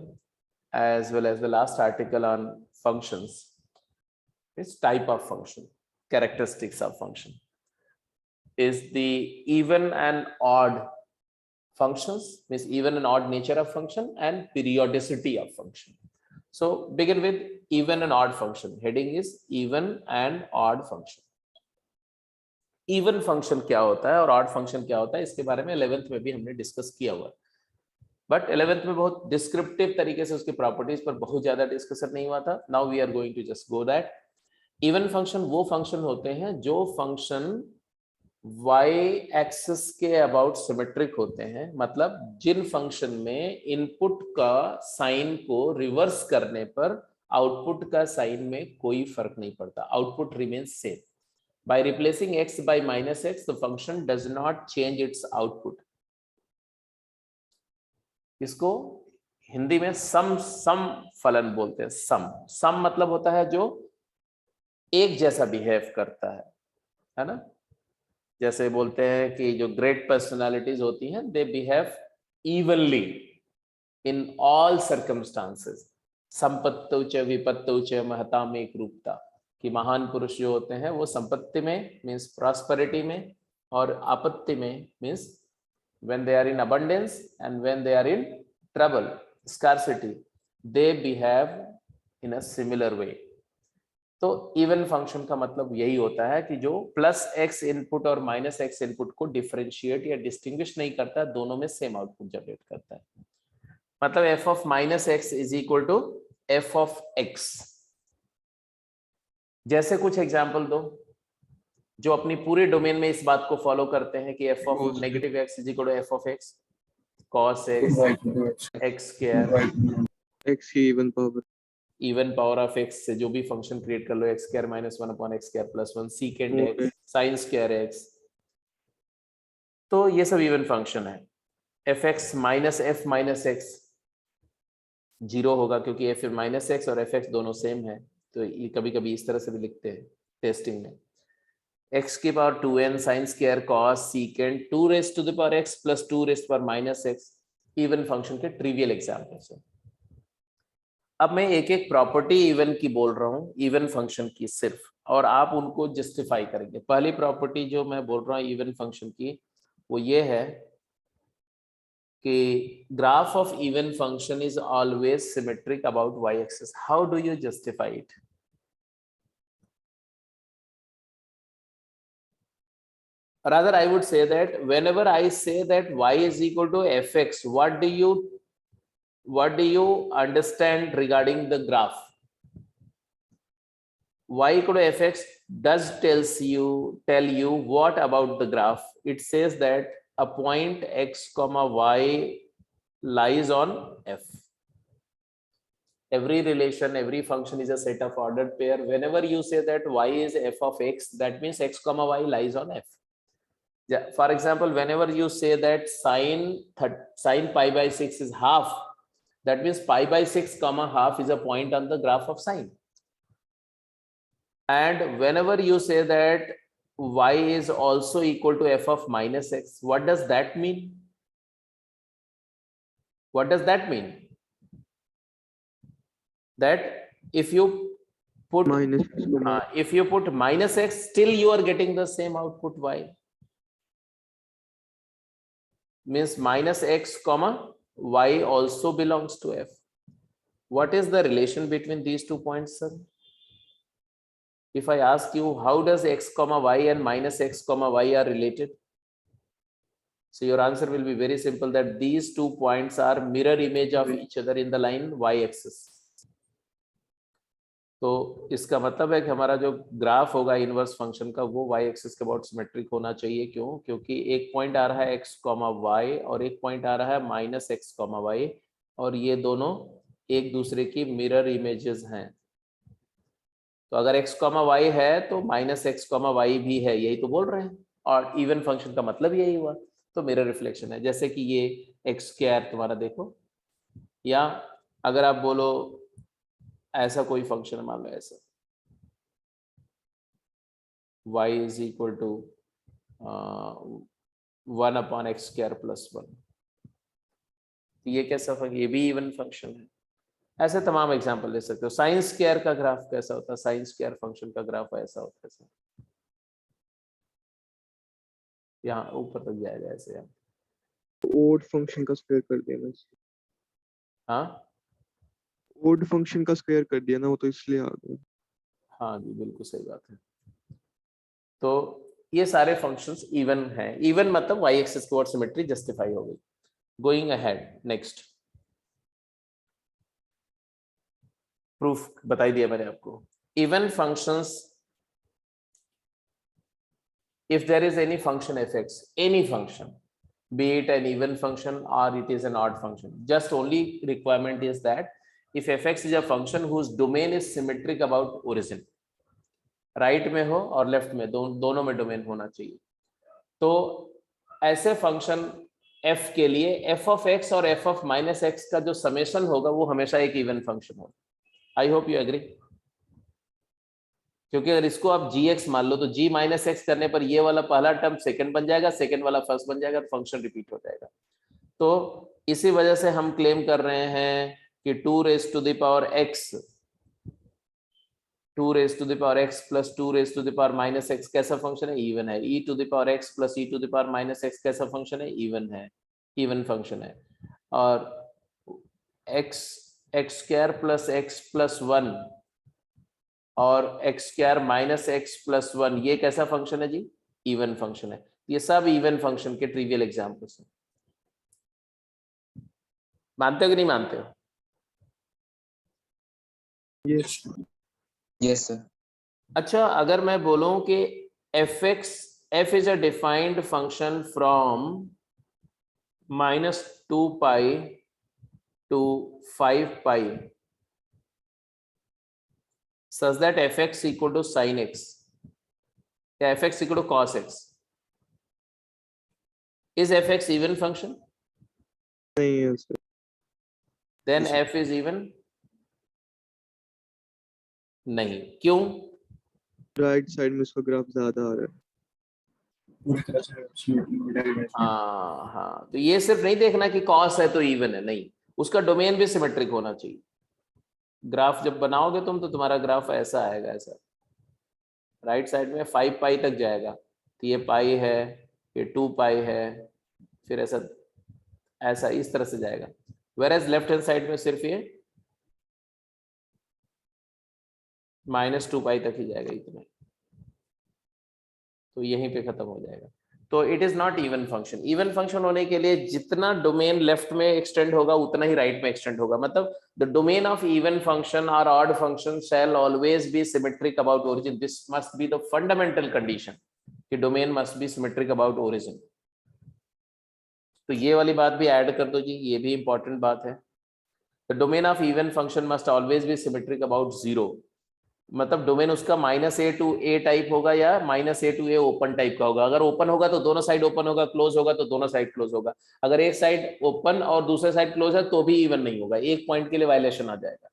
as well as the last article on functions, is type of function, characteristics of function, is the even and odd functions, means even and odd nature of function, and periodicity of function. So begin with even and odd function. Heading is even and odd function. Even function क्या होता है और odd function क्या होता है, इसके बारे में 11th में भी हमने डिस्कस किया हुआ, बट 11th में बहुत डिस्क्रिप्टिव तरीके से उसके प्रॉपर्टीज पर बहुत ज्यादा डिस्कशन नहीं हुआ था। Now we are going to just go that. Even function वो फंक्शन होते हैं जो फंक्शन y एक्सिस के अबाउट सिमेट्रिक होते हैं, मतलब जिन फंक्शन में इनपुट का साइन को रिवर्स करने पर आउटपुट का साइन में कोई फर्क नहीं पड़ता, output remains same. By replacing x by -x the function does not change its output। इसको हिंदी में सम फलन बोलते हैं। सम मतलब होता है जो एक जैसा बिहेव करता है ना। जैसे बोलते हैं कि जो ग्रेट पर्सनालिटीज होती हैं, they behave evenly in all circumstances. संपत्तौ च विपत्तौ च महताम एक रूपता, कि महान पुरुष जो होते हैं वो संपत्ति में मीन्स प्रॉस्पेरिटी में, और आपत्ति में means when they are in abundance and when they are in trouble, scarcity, they behave in a similar way। तो इवन फंक्शन का मतलब यही होता है कि जो प्लस एक्स इनपुट और माइनस एक्स इनपुट को डिफरेंशिएट या डिस्टिंग्विश नहीं करता, दोनों में सेम आउटपुट जनरेट करता है। मतलब f of minus x is equal to F of x. जैसे कुछ एग्जाम्पल दो जो अपनी पूरे डोमेन में इस बात को फॉलो करते हैं कि F of negative x is equal to F of X cos X X square X की इवन पावर ऑफ एक्स से जो भी फंक्शन क्रिएट कर लो, X square minus 1 upon X square plus 1 secant X sine square X, तो ये सब इवन फंक्शन है। F x minus F minus X 0 होगा क्योंकि एफ माइनस एक्स और एफ एक्स दोनों सेम है, तो ये कभी कभी इस तरह से भी लिखते हैं टेस्टिंग में। x की power 2n sine square cos secant 2 raise to the power x plus 2 raise to the power minus x, even function के ट्रिवियल एग्जांपल्स हैं। अब मैं एक एक प्रॉपर्टी इवन की बोल रहा हूँ, इवन फंक्शन की सिर्फ, और आप उनको जस्टिफाई करेंगे। पहली प्रॉपर्टी जो मैं बोल रहा हूँ इवन फंक्शन की, वो ये है कि graph of even function is always symmetric about y axis. How do you justify it? Rather, I would say that whenever I say that y is equal to fx, what do you understand regarding the graph? Y equal to fx does tell you what about the graph? It says that a point x comma y lies on f. Every relation, every function is a set of ordered pair. Whenever you say that y is f of x, that means x comma y lies on f. Yeah, for example, whenever you say that sine pi by 6 is half, that means pi by 6 comma half is a point on the graph of sine. And whenever you say that y is also equal to f of minus x, what does that mean? What does that mean? That if you put minus x, still you are getting the same output y. Means minus x comma y also belongs to f. What is the relation between these 2 points, sir? If I ask you, how does x comma y and minus x comma y are related? So your answer will be very simple, that these 2 points are mirror image of each other in the line y axis. तो इसका मतलब है कि हमारा जो ग्राफ होगा इनवर्स फंक्शन का वो y एक्सिस के अबाउट सिमेट्रिक होना चाहिए. क्यों? क्योंकि एक पॉइंट आ रहा है x, y और एक पॉइंट आ रहा है माइनस x, y, और ये दोनों एक दूसरे की मिरर इमेजेस हैं. तो अगर x, y है तो माइनस x, y भी है, यही तो बोल रहे हैं. और इवन फंक्शन का मतलब यही हुआ, तो मिरर रिफ्लेक्शन है. जैसे कि ये एक्स स्क्वायर तुम्हारा देखो, या अगर आप बोलो ऐसा कोई फंक्शन मान लो ऐसा y is equal to 1/x² + 1, ये कैसा फंक्शन? ये भी इवन फंक्शन है. ऐसे तमाम एग्जांपल ले सकते हो. साइन स्क्वायर का ग्राफ कैसा होता है? साइन स्क्वायर फंक्शन का ग्राफ ऐसा होता है, यहाँ ऊपर तक जाएगा ऐसे. यहाँ ओड फंक्शन का स्क्वायर कर दिया ना. हाँ, ओड फंक्शन का स्क्वायर कर दिया ना, वो तो इसलिए आ गया. हाँ जी, बिल्कुल सही बात है. तो ये सारे फंक्शंस इवन हैं. इवन मतलब y एक्सिस की ओर सिमेट्री जस्टिफाई हो गई. गोइंग अहेड, नेक्स्ट प्रूफ बताई दिया मैंने आपको. Even functions, if there is any function fx, any function, be it an even function or it is an odd function, just only requirement is that if fx is a function whose domain is symmetric about origin, right में हो और लेफ्ट में, दोनों में डोमेन होना चाहिए. तो ऐसे फंक्शन f के लिए f of x और f of minus x का जो समेशन होगा वो हमेशा एक इवन फंक्शन होगा. I hope you agree. क्योंकि अगर इसको आप gx मान लो तो g माइनस एक्स करने पर ये वाला पहला टर्म सेकंड बन जाएगा, सेकंड वाला फर्स्ट बन जाएगा, फंक्शन रिपीट हो जाएगा. तो इसी वजह से हम क्लेम कर रहे हैं कि 2 raised to the power x plus 2 raised to the power minus x कैसा फंक्शन है? इवन है. e to the power x plus e to the power minus x कैसा फंक्शन है? इवन है, इवन फंक्शन है. और x² plus x plus 1 और x² minus x plus 1 ये कैसा फंक्शन है जी? इवन फंक्शन है. ये सब इवन फंक्शन के ट्रिवियल एग्जांपल्स हैं. मानते हो कि नहीं मानते हो? Yes sir. अच्छा, अगर मैं बोलूं कि f is a defined function from -2 pi to 5 pi such that fx equal to sin x या fx equal to cos x, is fx even function? नहीं है sir. Then f is even? नहीं. क्यों? राइट साइड में उसका ग्राफ ज्यादा आ रहा है. हाँ हाँ, तो ये सिर्फ नहीं देखना कि cos है तो इवन है, नहीं, उसका डोमेन भी सिमेट्रिक होना चाहिए. ग्राफ जब बनाओगे तुम तो तुम्हारा ग्राफ ऐसा आएगा, ऐसा राइट साइड में 5 पाई तक जाएगा. तो ये पाई है, ये 2 पाई है, फिर ऐसा ऐसा इस तरह से जाएगा। वेयर लेफ्ट हैंड साइड में सिर्फ ये -2 पाई तक ही जाएगा इतना, तो यहीं पे खत्म हो जाएगा। तो it is not even function. Even function होने के लिए जितना डोमेन लेफ्ट में एक्सटेंड होगा उतना ही राइट में एक्सटेंड होगा। मतलब the domain of even function और odd function shall always be symmetric about origin. This must be the fundamental condition कि domain must be symmetric about origin. तो ये वाली बात भी ऐड कर दो जी, ये भी इंपॉर्टेंट बात है। The domain of even function must always be symmetric about 0। मतलब डोमेन उसका -a टू a टाइप होगा या -a to a open type का होगा। अगर ओपन होगा तो दोनों साइड ओपन होगा, क्लोज होगा तो दोनों साइड क्लोज होगा। अगर एक साइड ओपन और दूसरे साइड क्लोज है तो भी इवन नहीं होगा, एक पॉइंट के लिए वायलेशन आ जाएगा।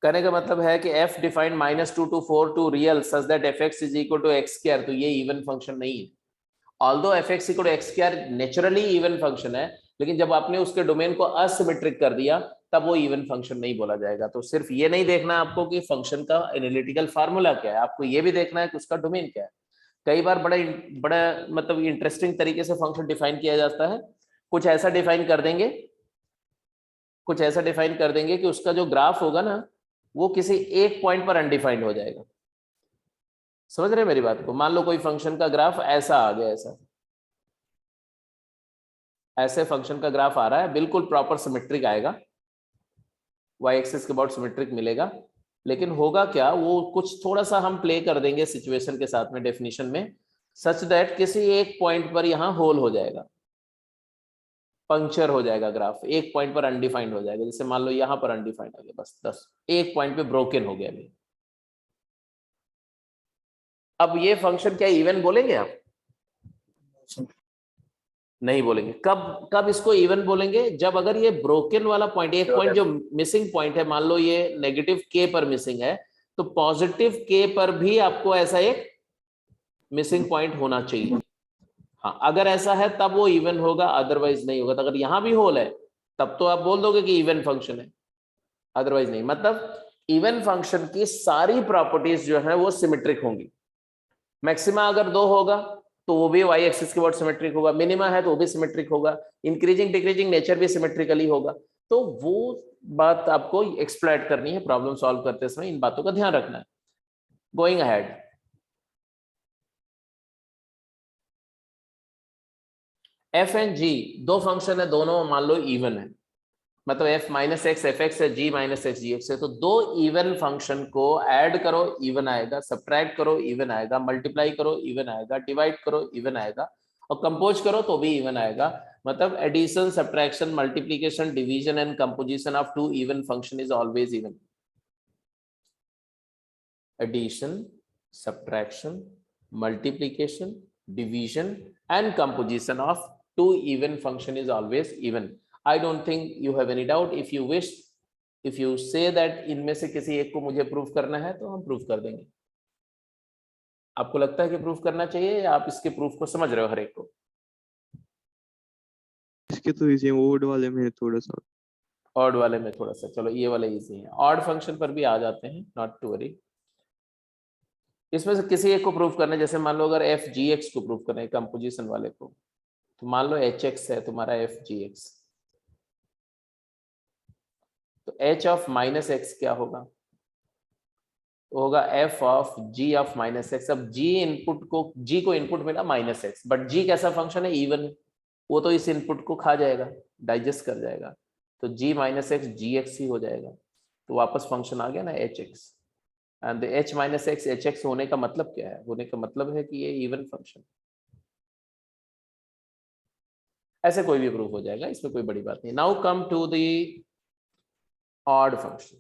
कहने का मतलब है कि f defined -2 to 4 to real such that fx is equal to x², तो ये इवन फंक्शन नहीं है। Although fx equal to x² naturally even function है, लेकिन जब आपने उसके डोमेन को असिमेट्रिक कर दिया तब वो इवन फंक्शन नहीं बोला जाएगा। तो सिर्फ ये नहीं देखना आपको कि फंक्शन का एनालिटिकल फार्मूला क्या है, आपको ये भी देखना है कि उसका डोमेन क्या है। कई बार बड़ा मतलब इंटरेस्टिंग तरीके से फंक्शन डिफाइन किया जाता है। कुछ ऐसा डिफाइन कर देंगे कि उसका जो ग्राफ होगा ना वो किसी एक पॉइंट पर अनडिफाइंड हो जाएगा। समझ रहे हैं मेरी बात को? मान लो कोई फंक्शन का ग्राफ ऐसा आ गया, ऐसे फंक्शन का ग्राफ आ रहा है, बिल्कुल प्रॉपर सिमेट्रिक आएगा, y एक्सिस के अबाउट सिमेट्रिक मिलेगा। लेकिन होगा क्या, वो कुछ थोड़ा सा हम प्ले कर देंगे सिचुएशन के साथ में, डेफिनेशन में, सच दैट किसी एक पॉइंट पर यहां होल हो जाएगा, पंक्चर हो जाएगा ग्राफ, एक पॉइंट पर अनडिफाइंड हो जाएगा। जैसे मान लो यहां पर अनडिफाइंड आ गया, बस 10 एक पॉइंट पे ब्रोकन हो गया। अब ये फंक्शन क्या इवन बोलेंगे आप? नहीं बोलेंगे। कब इसको इवन बोलेंगे? जब अगर ये ब्रोकन वाला पॉइंट, एक पॉइंट जो मिसिंग पॉइंट है, मान लो ये -k पर मिसिंग है, तो +k पर भी आपको ऐसा एक मिसिंग पॉइंट होना चाहिए। हाँ, अगर ऐसा है तब वो इवन होगा, अदरवाइज नहीं होगा। तो अगर यहां भी होल है तब तो आप बोल दोगे कि इवन फंक्शन है, अदरवाइज नहीं। मतलब इवन फंक्शन की सारी प्रॉपर्टीज जो है वो सिमेट्रिक होंगी। मैक्सिमा अगर 2 होगा तो वो भी y एक्सिस के अबाउट सिमेट्रिक होगा, मिनिमा है तो वो भी सिमेट्रिक होगा, इंक्रीजिंग डिक्रीजिंग नेचर भी सिमेट्रिकली होगा। तो वो बात आपको एक्सप्लॉइट करनी है प्रॉब्लम सॉल्व करते समय, इन बातों का ध्यान रखना है। Going ahead, f and g दो फंक्शन है, दोनों मान लो इवन है। मतलब f - x fx है, g - x gx है। तो दो इवन फंक्शन को ऐड करो इवन आएगा, सब्ट्रैक्ट करो इवन आएगा, मल्टीप्लाई करो इवन आएगा, डिवाइड करो इवन आएगा, और कंपोज करो तो भी इवन आएगा। मतलब addition, subtraction, multiplication, division and composition of two even function is always even. Addition, subtraction, multiplication, division and composition of two even function is always even. I don't think you have any doubt. If you wish, if you say that इनमें से किसी एक को मुझे प्रूफ करना है तो हम प्रूफ कर देंगे। आपको लगता है कि प्रूफ करना चाहिए या आप इसके प्रूफ को समझ रहे हो हर एक को? इसके तो इजी है, ओड वाले में थोड़ा सा। ऑड वाले में थोड़ा सा, चलो ये वाले इजी है। ऑड फंक्शन पर भी आ जाते हैं, नॉट टू वरी। इसमें से किसी एक को प्रूफ करना है। जैसे मान लो अगर एफ जी एक्स को प्रूफ करना है कंपोजिशन वाले को, तो मान लो एच एक्स है तुम्हारा एफ जी एक्स, तो h ऑफ -x क्या होगा? तो होगा f of g of -x। अब g को इनपुट मिला -x, बट g कैसा फंक्शन है? इवन है, वो तो इस इनपुट को खा जाएगा, डाइजेस्ट कर जाएगा, तो g - x gx ही हो जाएगा। तो वापस फंक्शन आ गया ना hx। And h - x hx होने का मतलब क्या है? होने का मतलब है कि ये इवन फंक्शन। ऐसे कोई भी प्रूफ हो जाएगा, इसमें कोई बड़ी बात नहीं। Now come to the odd function.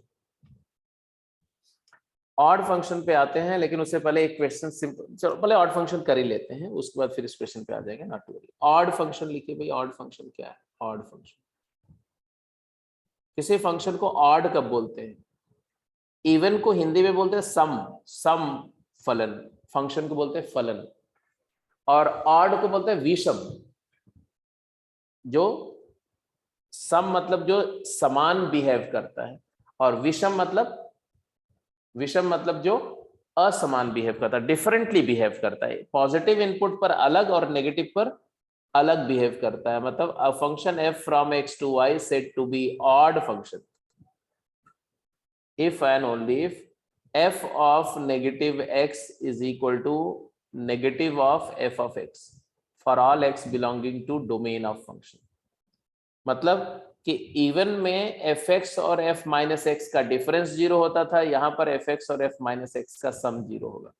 Odd function पे आते हैं, लेकिन उससे पहले एक क्वेश्चन सिंपल, चलो पहले ऑड फंक्शन कर ही लेते हैं, उसके बाद फिर इस क्वेश्चन पे आ जाएंगे, not to worry. Odd function लिखिए भाई, ऑड फंक्शन क्या है? ऑड फंक्शन, किसी फंक्शन को ऑड कब बोलते हैं? इवन को हिंदी में बोलते हैं सम फलन, फंक्शन को बोलते हैं फलन, और ऑड को बोलते हैं विषम। जो सम मतलब जो समान बिहेव करता है, और विषम मतलब जो असमान बिहेव करता है, डिफरेंटली बिहेव करता है, पॉजिटिव इनपुट पर अलग और नेगेटिव पर अलग बिहेव करता है। मतलब a function f from x to y said to be odd function if and only if f of negative x is equal to negative of f of x for all x belonging to domain of function। मतलब कि इवन में fx और f माइनस एक्स का डिफरेंस 0 होता था, यहां पर fx और f माइनस एक्स का सम 0 होगा।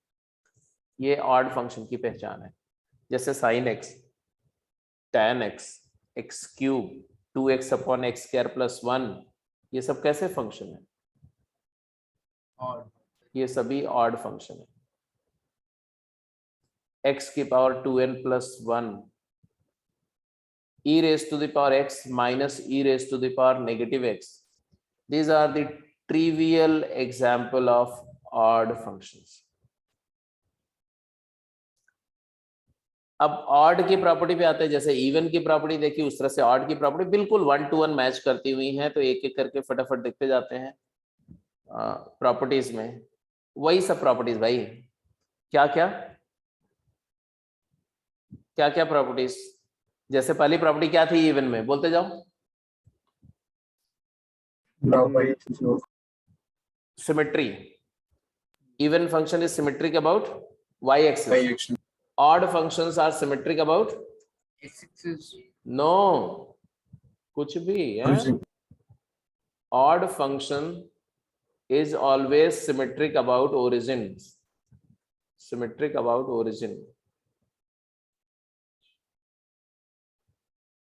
ये ऑड फंक्शन की पहचान है। जैसे sin x, tan x, x cube, 2x upon X square plus 1, ये सब कैसे फंक्शन है? ये सभी ऑड फंक्शन है। x की power 2n plus 1, e raised to the power x minus e raised to the power negative x. These are the trivial example of odd functions. अब ऑड की प्रॉपर्टी पे आते हैं। जैसे इवन की प्रॉपर्टी देखी, उस तरह से ऑड की प्रॉपर्टी बिल्कुल 1 to 1 मैच करती हुई है। तो एक एक करके फटाफट देखते जाते हैं प्रॉपर्टीज में। वही सब प्रॉपर्टीज भाई, क्या क्या क्या क्या प्रॉपर्टीज। जैसे पहली प्रॉपर्टी क्या थी इवन में, बोलते जाओ। Symmetry. Even function is symmetric about y axis. Odd functions are symmetric about x axis. no, कुछ भी है। Odd function is always symmetric about origin. Symmetric about origin.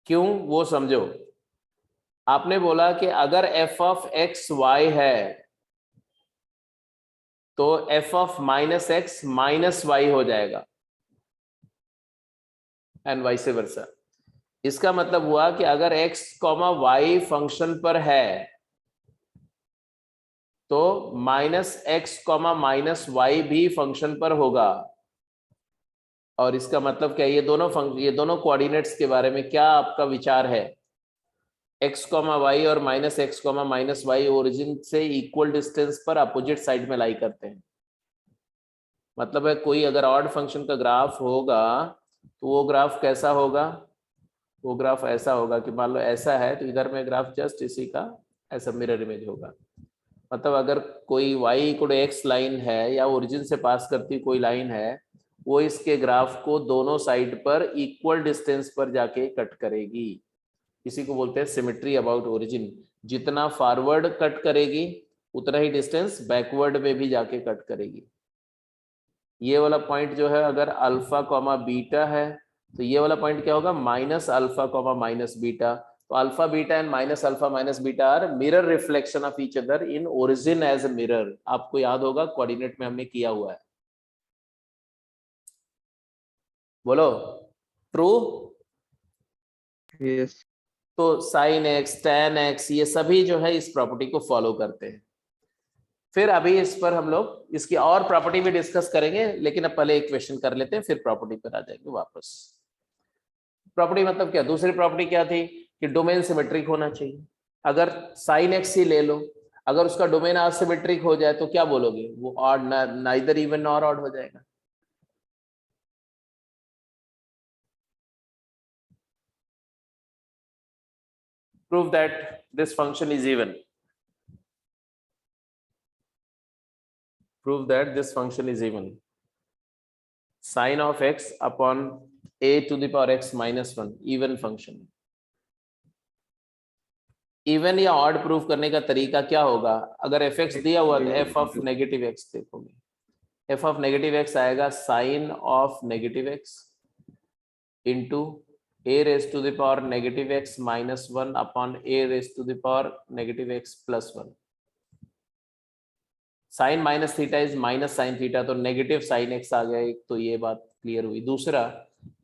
क्यों, वो समझो। आपने बोला कि अगर f of x y है तो f of minus x minus y हो जाएगा, एंड वाइस वर्सा। इसका मतलब हुआ कि अगर x, y फंक्शन पर है तो माइनस एक्स, माइनस वाई भी फंक्शन पर होगा। और इसका मतलब क्या, ये दोनों कोऑर्डिनेट्स के बारे में क्या आपका विचार है? x, y और minus x, minus y origin से इक्वल डिस्टेंस पर अपोजिट साइड में लाई करते हैं। मतलब है कोई अगर ऑड फंक्शन का ग्राफ होगा तो वो ग्राफ कैसा होगा? वो ग्राफ ऐसा होगा कि मान लो ऐसा है तो इधर में ग्राफ जस्ट इसी का ऐसा मिरर इमेज होगा। मतलब अगर कोई y equal to x line है या ओरिजिन से पास करती कोई लाइन है, वो इसके ग्राफ को दोनों साइड पर इक्वल डिस्टेंस पर जाके कट करेगी। इसी को बोलते हैं सिमेट्री अबाउट ओरिजिन। जितना फॉरवर्ड कट करेगी उतना ही डिस्टेंस बैकवर्ड में भी जाके कट करेगी। ये वाला पॉइंट जो है अगर अल्फा कॉमा बीटा है तो ये वाला पॉइंट क्या होगा? Minus alpha comma minus beta. तो alpha beta and minus alpha minus beta are mirror reflection of each other in origin as a mirror. आपको याद होगा कोऑर्डिनेट में हमने किया हुआ है। बोलो ट्रू। यस। तो साइन एक्स, टैन एक्स, ये सभी जो है इस प्रॉपर्टी को फॉलो करते हैं। फिर अभी इस पर हम लोग इसकी और प्रॉपर्टी भी डिस्कस करेंगे, लेकिन अब पहले एक क्वेश्चन कर लेते हैं फिर प्रॉपर्टी पर आ जाएंगे वापस। प्रॉपर्टी मतलब क्या? दूसरी प्रॉपर्टी क्या थी कि डोमेन सिमेट्रिक होना चाहिए। अगर साइन एक्स ही ले लो, अगर उसका डोमेन असिमेट्रिक हो जाए तो क्या बोलोगे? वो odd, neither even nor odd हो जाएगा। Prove that this function is even. Prove that this function is even. Sin of x upon a to the power x minus 1 even function। Even या ऑड प्रूफ करने का तरीका क्या होगा? अगर fx दिया हुआ तो f of नेगेटिव x देखोगे। f of नेगेटिव x आएगा sin of negative x into a raised to the power negative x minus 1 upon a raised to the power negative x plus 1। Sine minus theta is minus sine theta, तो नेगेटिव साइन एक्स आ गया एक, तो ये बात क्लियर हुई। दूसरा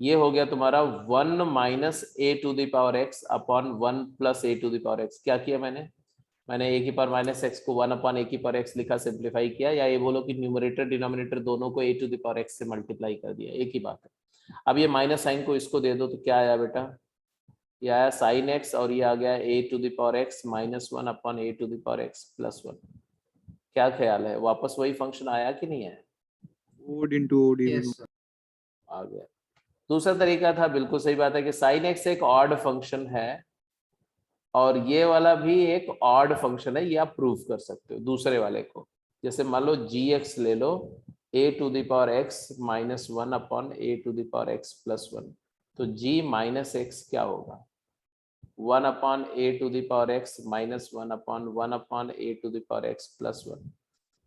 ये हो गया तुम्हारा 1 minus a to the power x upon 1 plus a to the power x. क्या किया मैंने ए की पावर माइनस एक्स को 1 अपॉन ए की पावर एक्स लिखा, सिंप्लीफाई किया, या ये बोलो कि न्यूमरेटर डिनोमिनेटर दोनों को ए टू द पावर एक्स से मल्टीप्लाई कर दिया, एक ही बात है। अब ये माइनस साइन को इसको दे दो तो क्या आया बेटा? ये आया साइन एक्स और ये आ गया A to the power x minus 1 upon A to the power x plus 1। क्या ख्याल है, वापस वही फंक्शन आया कि नहीं आया? odd into odd even Yes, sir. आ गया। दूसरा तरीका था, बिल्कुल सही बात है, कि साइन एक्स एक ऑड फंक्शन है और ये वाला भी एक ऑड फंक्शन है, ये आप प्रूव कर सकते हो दूसरे वाले को। जैसे मान लो जी एक्स ले लो, a to the power x minus one upon A to the power x plus one, तो g माइनस एक्स क्या होगा, one upon A to the power x minus one upon A to the power x plus one,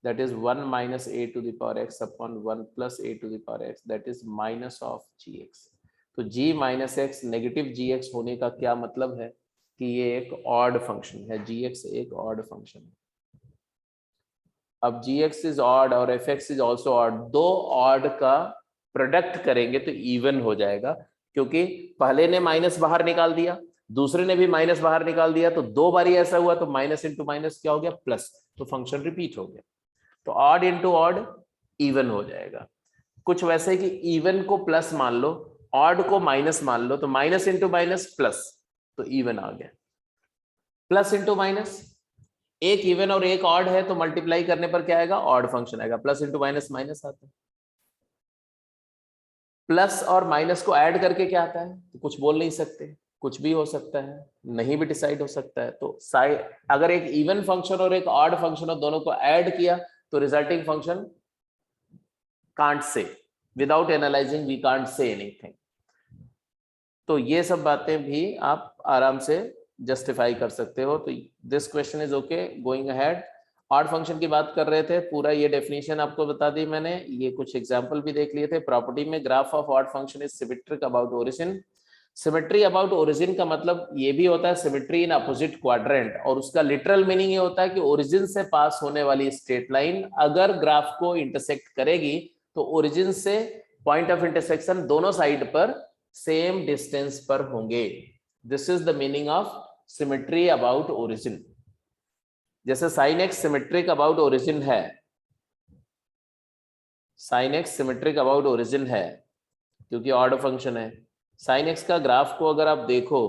that is 1 minus a to the power x upon 1 plus a to the power x, that is minus of gx। तो g minus x negative gx होने का क्या मतलब है कि ये एक ऑड फंक्शन है, gx एक ऑड फंक्शन है। अब gx इज ऑड और fx इज आल्सो ऑड, दो ऑड का प्रोडक्ट करेंगे तो इवन हो जाएगा, क्योंकि पहले ने माइनस बाहर निकाल दिया, दूसरे ने भी माइनस बाहर निकाल दिया, तो दो बारी ऐसा हुआ, तो माइनस इंटू माइनस क्या हो गया, प्लस, तो फंक्शन रिपीट हो गया। तो ऑड इंटू ऑड इवन हो जाएगा। कुछ वैसे कि इवन को प्लस मान लो, ऑड को माइनस मान लो, तो माइनस इंटू माइनस प्लस, तो इवन आ गया। प्लस इंटू माइनस, एक इवन और एक ऑड है, तो मल्टीप्लाई करने पर क्या आएगा, ऑड फंक्शन आएगा। प्लस इंटू माइनस माइनस आता है, प्लस और माइनस को ऐड करके क्या आता है, तो कुछ बोल नहीं सकते, कुछ भी हो सकता है, नहीं भी डिसाइड हो सकता है। तो अगर एक इवन फंक्शन और एक ऑड फंक्शन और दोनों को ऐड किया तो resulting function can't say, without analysing we can't say anything. तो ये सब बातें भी आप आराम से जस्टिफाई कर सकते हो। तो this question is okay, going ahead. Odd function की बात कर रहे थे, पूरा ये डेफिनेशन आपको बता दी मैंने, ये कुछ एग्जांपल भी देख लिए थे। प्रॉपर्टी में graph of odd function is symmetric about origin. Symmetry about origin का मतलब ये भी होता है सिमेट्री इन अपोजिट क्वाड्रेंट, और उसका लिटरल मीनिंग ये होता है कि ओरिजिन से पास होने वाली स्ट्रेट लाइन अगर ग्राफ को इंटरसेक्ट करेगी तो ओरिजिन से पॉइंट ऑफ इंटरसेक्शन दोनों साइड पर सेम डिस्टेंस पर होंगे। This is the meaning of symmetry about origin. जैसे sine x symmetric about origin है, sine x symmetric about origin है क्योंकि ऑड फंक्शन है। साइन एक्स का ग्राफ को अगर आप देखो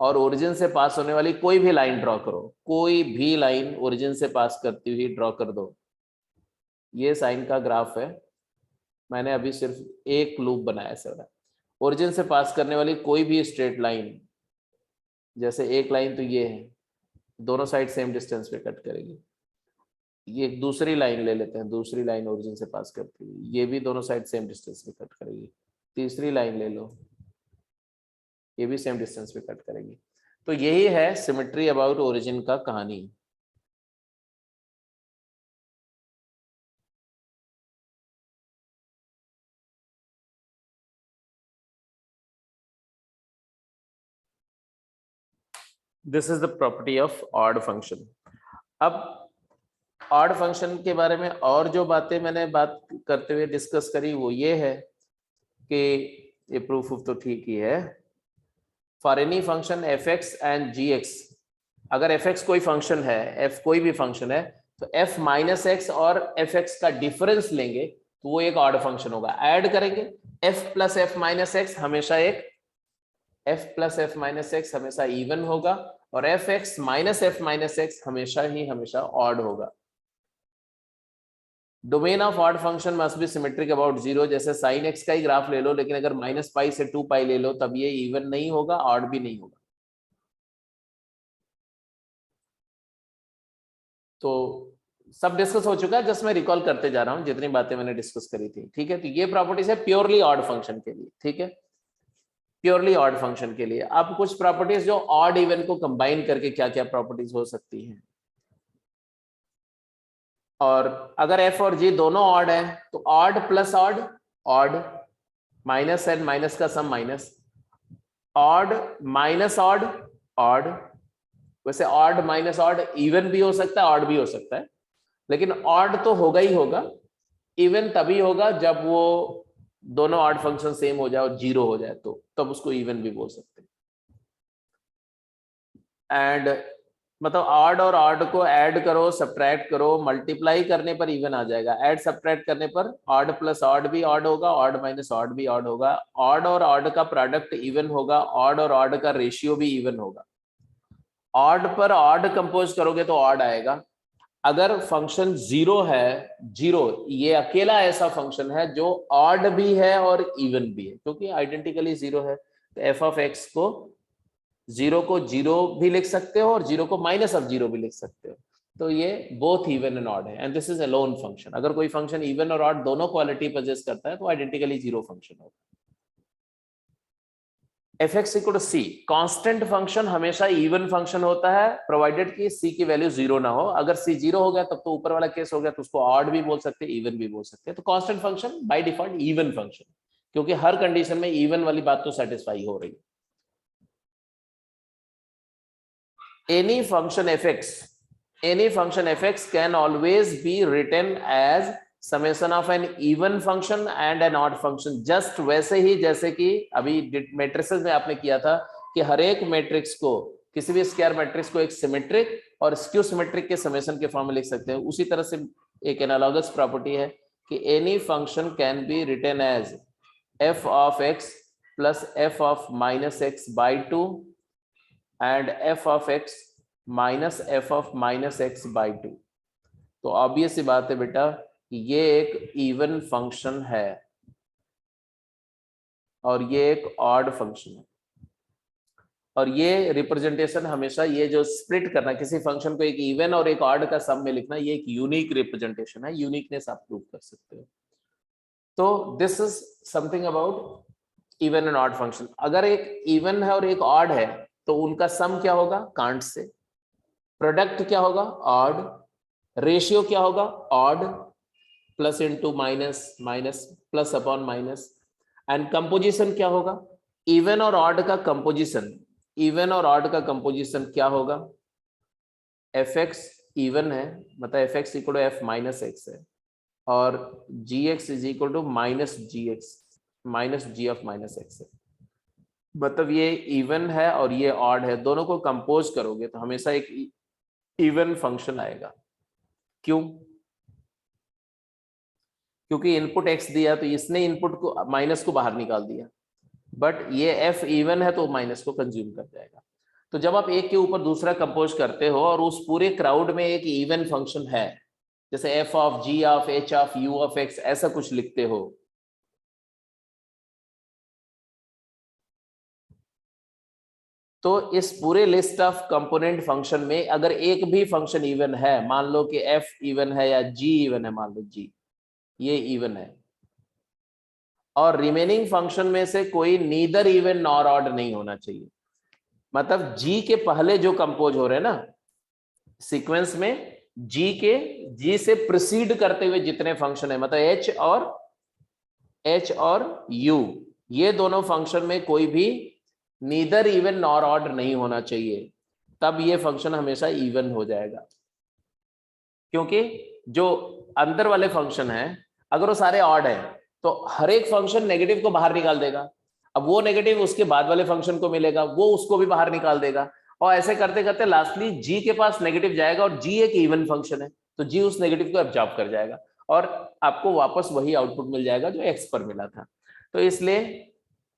और ओरिजिन से पास होने वाली कोई भी लाइन ड्रॉ करो, कोई भी लाइन ओरिजिन से पास करती हुई ड्रॉ कर दो, ये साइन का ग्राफ है। मैंने अभी सिर्फ एक लूप बनाया सर। ओरिजिन से पास करने वाली कोई भी स्ट्रेट लाइन, जैसे एक लाइन तो ये है, दोनों साइड सेम डिस्टेंस पे कट करेगी। ये एक दूसरी लाइन ले लेते हैं, दूसरी लाइन ओरिजिन से पास करती हुई, ये भी दोनों साइड सेम डिस्टेंस पे कट करेगी। तीसरी लाइन ले लो, ये भी सेम डिस्टेंस पे कट करेगी। तो यही है सिमेट्री अबाउट ओरिजिन का कहानी। This is the property of odd function. अब ऑड फंक्शन के बारे में और जो बातें मैंने बात करते हुए डिस्कस करी वो ये है कि ये प्रूफ तो ठीक ही है। For any function f x and g x, अगर एफ एक्स कोई फंक्शन है, एफ कोई भी फंक्शन है, तो एफ माइनस एक्स और एफ एक्स का डिफरेंस लेंगे तो वो एक ऑड फंक्शन होगा। ऐड करेंगे f plus f minus x हमेशा एक, f plus f minus x हमेशा इवन होगा, और F x minus F minus x हमेशा ही हमेशा ऑड होगा। Domain of odd function must be symmetric about zero. जैसे साइन एक्स का ही ग्राफ ले लो, लेकिन अगर माइनस पाई से 2 पाई ले लो तब ये इवन नहीं होगा, ऑड भी नहीं होगा। तो सब डिस्कस हो चुका है, जस्ट मैं रिकॉल करते जा रहा हूं जितनी बातें मैंने डिस्कस करी थी। ठीक है, तो ये प्रॉपर्टीज है प्योरली ऑड फंक्शन के लिए। ठीक है, प्योरली ऑड फंक्शन के लिए। अब कुछ प्रॉपर्टीज जो ऑड इवन को कंबाइन करके क्या क्या प्रॉपर्टीज हो सकती हैं। और अगर एफ और जी दोनों ऑड है तो odd plus odd odd, minus and minus का sum minus, odd minus odd odd. वैसे ऑड माइनस ऑड इवन भी हो सकता है, ऑड भी हो सकता है, लेकिन ऑड तो होगा ही होगा। इवन तभी होगा जब वो दोनों ऑड फंक्शन सेम हो जाए और जीरो हो जाए, तो तब उसको इवन भी बोल सकते हैं। एंड मतलब ऑड और ऑड को ऐड करो, सब्ट्रैक्ट करो, मल्टीप्लाई करने पर इवन आ जाएगा। ऐड सब्ट्रैक्ट करने पर ऑड प्लस ऑड भी ऑड होगा, ऑड माइनस ऑड भी ऑड होगा, ऑड और ऑड का प्रोडक्ट इवन होगा, ऑड और ऑड का रेशियो भी इवन होगा। ऑड पर ऑड कंपोज करोगे तो ऑड आएगा, अगर फंक्शन जीरो है, जीरो ये अकेला ऐसा फंक्शन है जो ऑड भी है और इवन भी है, क्योंकि आइडेंटिकली जीरो है। तो एफ ऑफ एक्स को जीरो भी लिख सकते हो और जीरो को माइनस ऑफ जीरो भी लिख सकते हो। तो ये बोथ इवन एंड ऑड है, and this is a lone function. अगर कोई फंक्शन इवन और ऑड दोनों क्वालिटी पोजेस करता है तो आइडेंटिकली जीरो फंक्शन होगा। F x equal to c, constant function हमेशा इवन फंक्शन होता है प्रोवाइडेड कि सी की वैल्यू जीरो ना हो। अगर सी जीरो हो गया तब तो ऊपर वाला केस हो गया, तो उसको ऑड भी बोल सकते हैं, इवन भी बोल सकते हैं। तो constant function by default even function, क्योंकि हर कंडीशन में इवन वाली बात तो सेटिस्फाई हो रही है। any function fx can always be written as summation of an even function and an odd function, just वैसे ही जैसे कि अभी मैट्रिसेस में आपने किया था कि हर एक मैट्रिक्स को, किसी भी स्क्वायर मैट्रिक्स को एक सिमेट्रिक और स्क्यू सिमेट्रिक के समेशन के फॉर्म में लिख सकते हैं। उसी तरह से एक एनालॉगस प्रॉपर्टी है कि any function can be written as f of x plus f of minus x by 2 and f of x minus f of minus x by 2। तो ऑब्वियस सी बात है बेटा कि ये एक इवन फंक्शन है और ये एक ऑड फंक्शन है, और ये रिप्रेजेंटेशन हमेशा, ये जो स्प्लिट करना किसी फंक्शन को एक इवन और एक ऑड का सम में लिखना, ये एक यूनिक रिप्रेजेंटेशन है, यूनिकनेस आप प्रूव कर सकते हो। तो this is something about even and odd function. अगर एक इवन है और एक ऑड है तो उनका सम क्या होगा? Can't say. प्रोडक्ट क्या होगा? ऑड। रेशियो क्या होगा? Odd plus into minus, minus plus upon minus. And composition क्या होगा? इवन और ऑड का कंपोजिशन, इवन और ऑड का कंपोजिशन क्या होगा? एफ एक्स इवन है, मतलब f x equal to f minus x है, और g x is equal to minus g x minus g of minus x है। मतलब ये इवन है और ये ऑड है, दोनों को कंपोज करोगे तो हमेशा एक इवन फंक्शन आएगा। क्यों? क्योंकि इनपुट x दिया तो इसने इनपुट को माइनस को बाहर निकाल दिया, बट ये f इवन है तो माइनस को कंज्यूम कर जाएगा। तो जब आप एक के ऊपर दूसरा कंपोज करते हो और उस पूरे क्राउड में एक इवन फंक्शन है, जैसे f of g of h of u of x ऐसा कुछ लिखते हो, तो इस पूरे लिस्ट ऑफ कंपोनेंट फंक्शन में अगर एक भी फंक्शन इवन है, मान लो कि f इवन है या g इवन है, मान लो g ये इवन है, और रिमेनिंग फंक्शन में से कोई नीदर इवन नॉर ऑड नहीं होना चाहिए। मतलब g के पहले जो कंपोज हो रहे हैं ना सीक्वेंस में, g से प्रीसीड करते हुए जितने फंक्शन है, मतलब h और u, ये दोनों फंक्शन में कोई भी नीदर इवन नॉर ऑड नहीं होना चाहिए, तब ये फंक्शन हमेशा इवन हो जाएगा। क्योंकि जो अंदर वाले फंक्शन है अगर वो सारे ऑड है तो हर एक फंक्शन नेगेटिव को बाहर निकाल देगा, अब वो नेगेटिव उसके बाद वाले फंक्शन को मिलेगा, वो उसको भी बाहर निकाल देगा, और ऐसे करते करते लास्टली जी के पास नेगेटिव जाएगा, और जी एक इवन फंक्शन है तो जी उस नेगेटिव को एब्जॉर्ब कर जाएगा और आपको वापस वही आउटपुट मिल जाएगा जो एक्स पर मिला था। तो इसलिए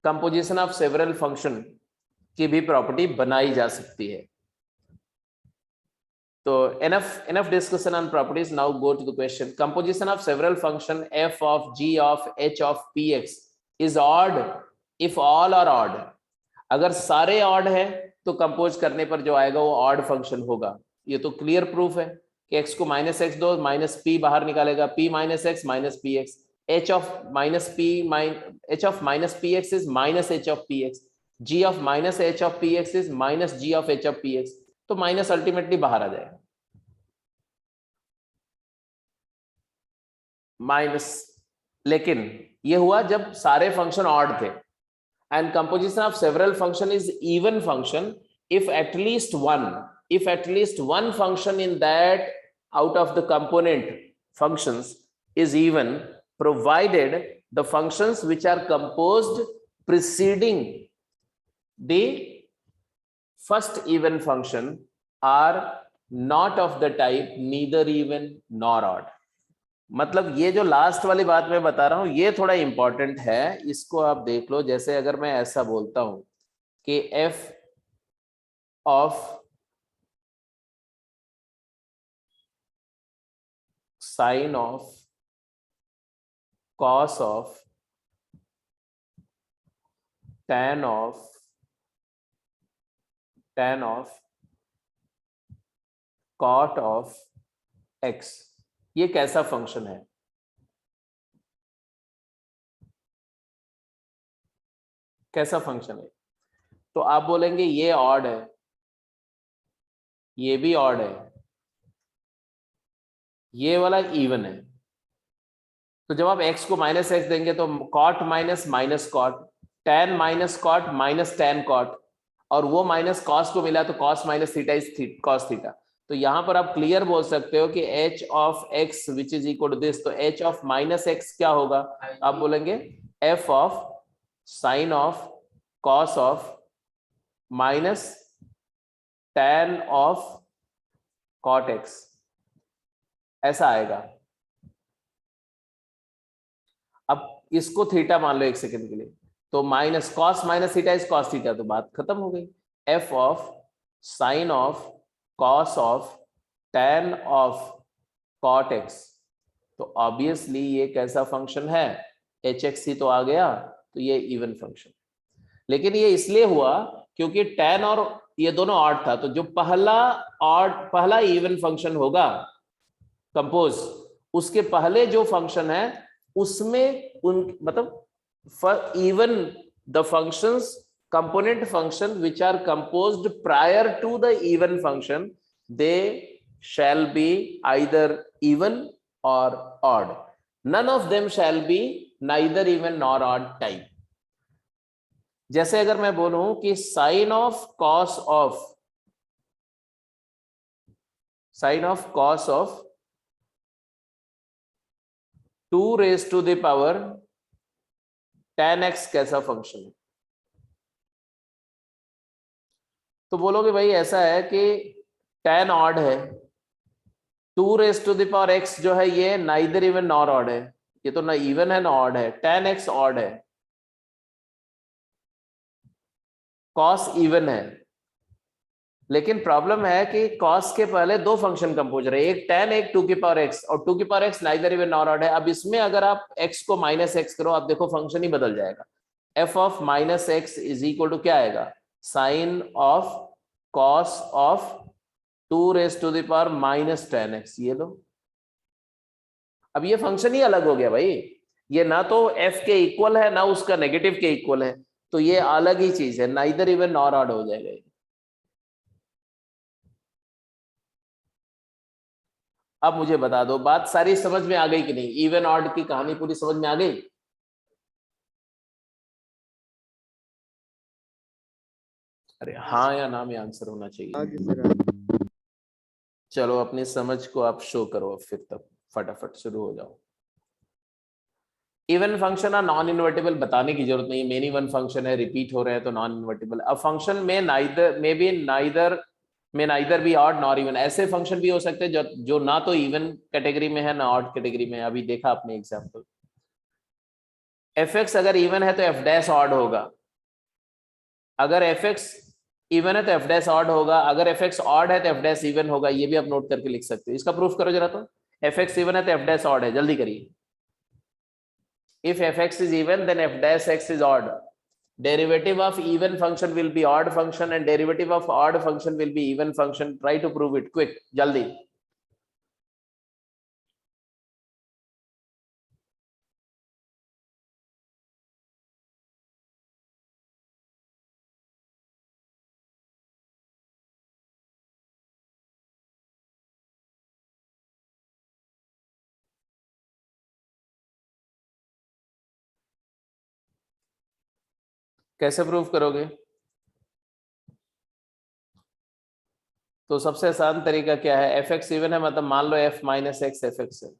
कंपोजिशन ऑफ सेवरल फंक्शन की भी प्रॉपर्टी बनाई जा सकती है। तो enough discussion on properties, now go to the question. Composition of several function f of g of h of px is odd if all are odd। अगर सारे ऑड है तो कंपोज करने पर जो आएगा वो ऑड फंक्शन होगा। ये तो क्लियर प्रूफ है कि x को माइनस एक्स दो, माइनस p बाहर निकालेगा, p minus x minus P x, h of minus P x is minus h of px, g of minus h of px is minus g of h of px, तो माइनस अल्टीमेटली बाहर आ जाएगा माइनस। लेकिन ये हुआ जब सारे फंक्शन ऑड थे। And composition of several function is even function if at least one function in that out of the component functions is even, provided the functions which are composed preceding the first even function are not of the type neither even nor odd। मतलब ये जो लास्ट वाली बात मैं बता रहा हूं ये थोड़ा इंपॉर्टेंट है, इसको आप देख लो। जैसे अगर मैं ऐसा बोलता हूं कि f of sine of cos of tan of cot of x, ये कैसा फंक्शन है? कैसा फंक्शन है? तो आप बोलेंगे ये ऑड है, ये भी ऑड है, ये वाला इवन है। तो जब आप x को माइनस एक्स देंगे तो cot minus minus cot, tan minus cot minus tan cot, और वो माइनस cos को मिला तो cos minus theta is cos theta. तो यहां पर आप क्लियर बोल सकते हो कि h of x which is equal to this, तो h ऑफ माइनस एक्स क्या होगा? आप बोलेंगे f of sine of cos of minus tan of cot x, ऐसा आएगा। अब इसको थीटा मान लो एक सेकंड के लिए, तो minus cos minus theta is cos theta, तो बात खत्म हो गई। f of sine of cos of tan of cot x, तो ऑब्वियसली ये कैसा फंक्शन है? hx ही तो आ गया, तो ये इवन फंक्शन। लेकिन ये इसलिए हुआ क्योंकि tan और ये दोनों ऑड था, तो जो पहला इवन फंक्शन होगा कंपोज, उसके पहले जो फंक्शन है उसमें मतलब for even the functions component function which are composed prior to the even function, they shall be either even or odd. None of them shall be neither even nor odd type. जैसे अगर मैं बोलूं कि sine of cos of 2 raised to the power tan x कैसा फंक्शन है? तो बोलोगे भाई ऐसा है कि tan ऑड है, 2 raised to the power x जो है ये नाइदर इवन नॉर ऑड है, ये तो ना इवन है ना ऑड है, tan x ऑड है, cos इवन है। लेकिन प्रॉब्लम है कि cos के पहले दो फंक्शन कंपोज रहे, एक tan एक 2 की पावर x, और 2 की power x neither even nor odd है। अब इसमें अगर आप x को माइनस एक्स करो, आप देखो फंक्शन ही बदल जाएगा। f of minus x is equal to क्या आएगा? Sine of cos of 2 raise to the power minus tan x, ये लो। अब ये फंक्शन ही अलग हो गया भाई, ये ना तो f के इक्वल है ना उसका नेगेटिव के इक्वल है, तो ये अलग ही चीज है, नाइदर इवन नॉर ऑड हो जाएगा। अब मुझे बता दो, बात सारी समझ में आ गई कि नहीं? इवन ऑड की कहानी पूरी समझ में आ गई? अरे हाँ या ना में आंसर होना चाहिए। आगे सर चलो अपनी समझ को आप शो करो, अब फिर तक फटाफट शुरू हो जाओ। इवन फंक्शन है नॉन इन्वर्टिबल, बताने की जरूरत नहीं, मेन इवन फंक्शन है, रिपीट हो रहे हैं तो नॉन इन्वर्टिबल। अब फंक्शन में neither be odd nor even, ऐसे फंक्शन भी हो सकते हैं जो ना तो इवन कैटेगरी में है ना ऑड कैटेगरी में है। अभी देखा आपने एग्जांपल, एफ एक्स अगर इवन है तो एफ डैश ऑड होगा, अगर एफ एक्स इवन है तो एफ डैश ऑड होगा, अगर एफ एक्स ऑड है तो एफ डैश इवन होगा। ये भी आप नोट करके लिख सकते हो। इसका प्रूफ करो जरा, तो एफ एक्स इवन है तो एफ डैश ऑड है, जल्दी करिए। If fx is even, then f dash x is odd. Derivative of even function will be odd function and derivative of odd function will be even function. Try to prove it quick, jaldi. कैसे प्रूव करोगे? तो सबसे आसान तरीका क्या है? एफ एक्स इवन है मतलब मान लो f minus x f x है।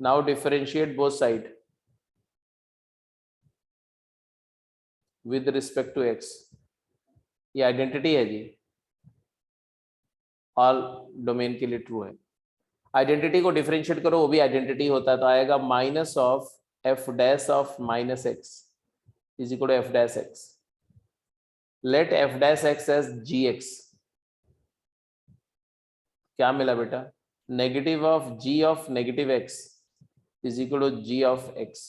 Now differentiate both side with respect to x. ये आइडेंटिटी है जी, ऑल डोमेन के लिए ट्रू है। आइडेंटिटी को डिफरेंशिएट करो, वो भी आइडेंटिटी होता है, तो आएगा minus of f dash of minus x is equal to f dash x. Let f dash x as g x. क्या मिला बेटा? Negative of g of negative x is equal to g of x,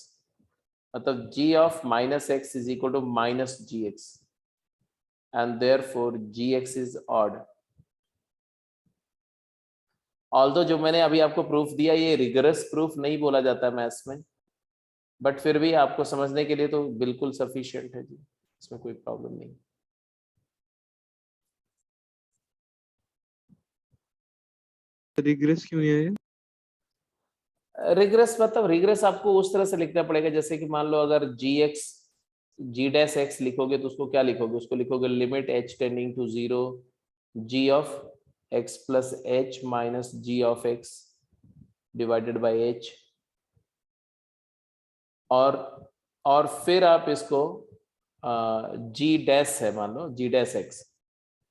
मतलब g of minus x is equal to minus g x and therefore gx is odd. Although जो मैंने अभी आपको प्रूफ दिया ये रिगरस प्रूफ नहीं बोला जाता मैथ्स में, बट फिर भी आपको समझने के लिए तो बिल्कुल सफिशिएंट है जी, इसमें कोई प्रॉब्लम नहीं। रिग्रेस क्यों नहीं है? रिग्रेस मतलब रिग्रेस आपको उस तरह से लिखना पड़ेगा जैसे कि मान लो अगर जी डैश एक्स लिखोगे तो उसको क्या लिखोगे, उसको लिखोगे limit h tending to 0 g of x plus h minus g of x divided by h, और फिर आप इसको g डैश है मान लो g डैश x,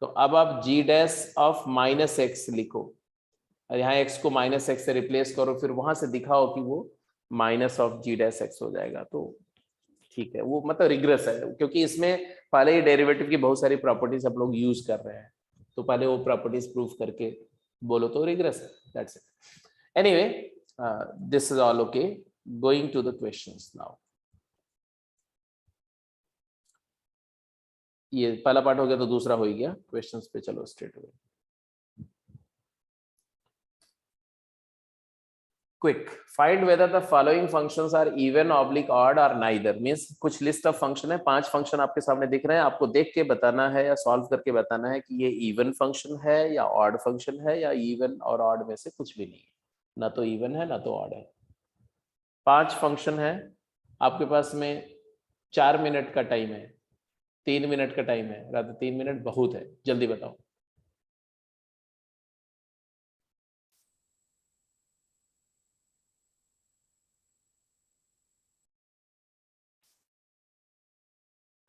तो अब आप g dash of minus x लिखो और यहाँ x को माइनस एक्स से रिप्लेस करो, फिर वहां से दिखाओ कि वो minus of g dash x हो जाएगा, तो ठीक है वो मतलब रिग्रेस है, क्योंकि इसमें पहले ही डेरिवेटिव की बहुत सारी प्रॉपर्टीज आप लोग यूज कर रहे हैं, तो पहले वो प्रॉपर्टीज प्रूफ करके बोलो तो रिग्रेस है, that's it. Anyway this is all okay, going to the questions now. ये पहला पार्ट हो गया तो दूसरा हो ही गया, क्वेश्चंस पे चलो straight away. Quick, find whether the following functions are even, oblique, odd or neither. Means कुछ लिस्ट ऑफ फंक्शन है, 5 फंक्शन आपके सामने दिख रहे हैं, आपको देख के बताना है या सॉल्व करके बताना है कि ये इवन फंक्शन है या ऑड फंक्शन है या इवन और ऑड में से कुछ भी नहीं है, ना तो इवन है ना तो ऑड है। 5 फंक्शन है आपके पास में, 4 मिनट का टाइम है, 3 मिनट का टाइम है, रात 3 मिनट बहुत है, जल्दी बताओ।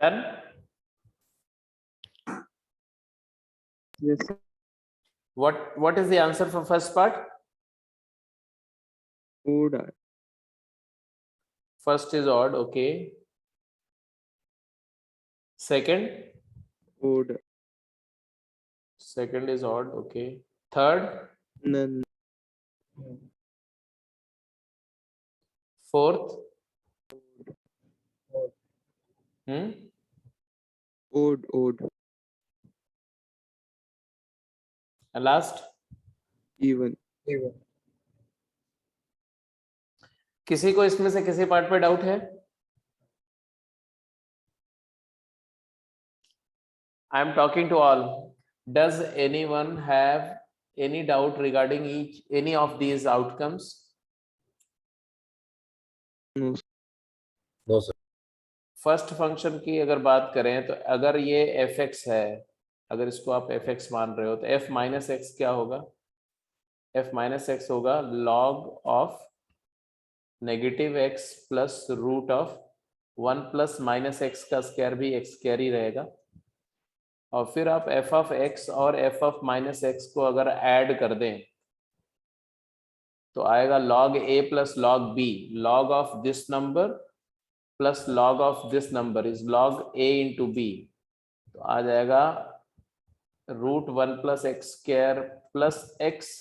Done? Yes. What is the answer for first part? Odd. First is odd, okay. Second? Odd. Second is odd, okay. Third? None. Fourth? Odd. Odd. And last? Even. Even. किसी को इसमें से किसी पार्ट पे डाउट है? I am talking to all. Does anyone have any doubt regarding any of these outcomes? No. No sir. First function की अगर बात करें तो अगर ये fx है, अगर इसको आप fx मान रहे हो तो f माइनस एक्स क्या होगा? f माइनस एक्स होगा log of negative x plus root of 1 plus minus x का स्क्वायर भी एक्स स्क्वायर ही रहेगा, और फिर आप f ऑफ x और f ऑफ माइनस एक्स को अगर ऐड कर दें तो आएगा log a plus log b, log of this number plus log of this number is log a into b, तो आ जाएगा root 1 plus x square plus x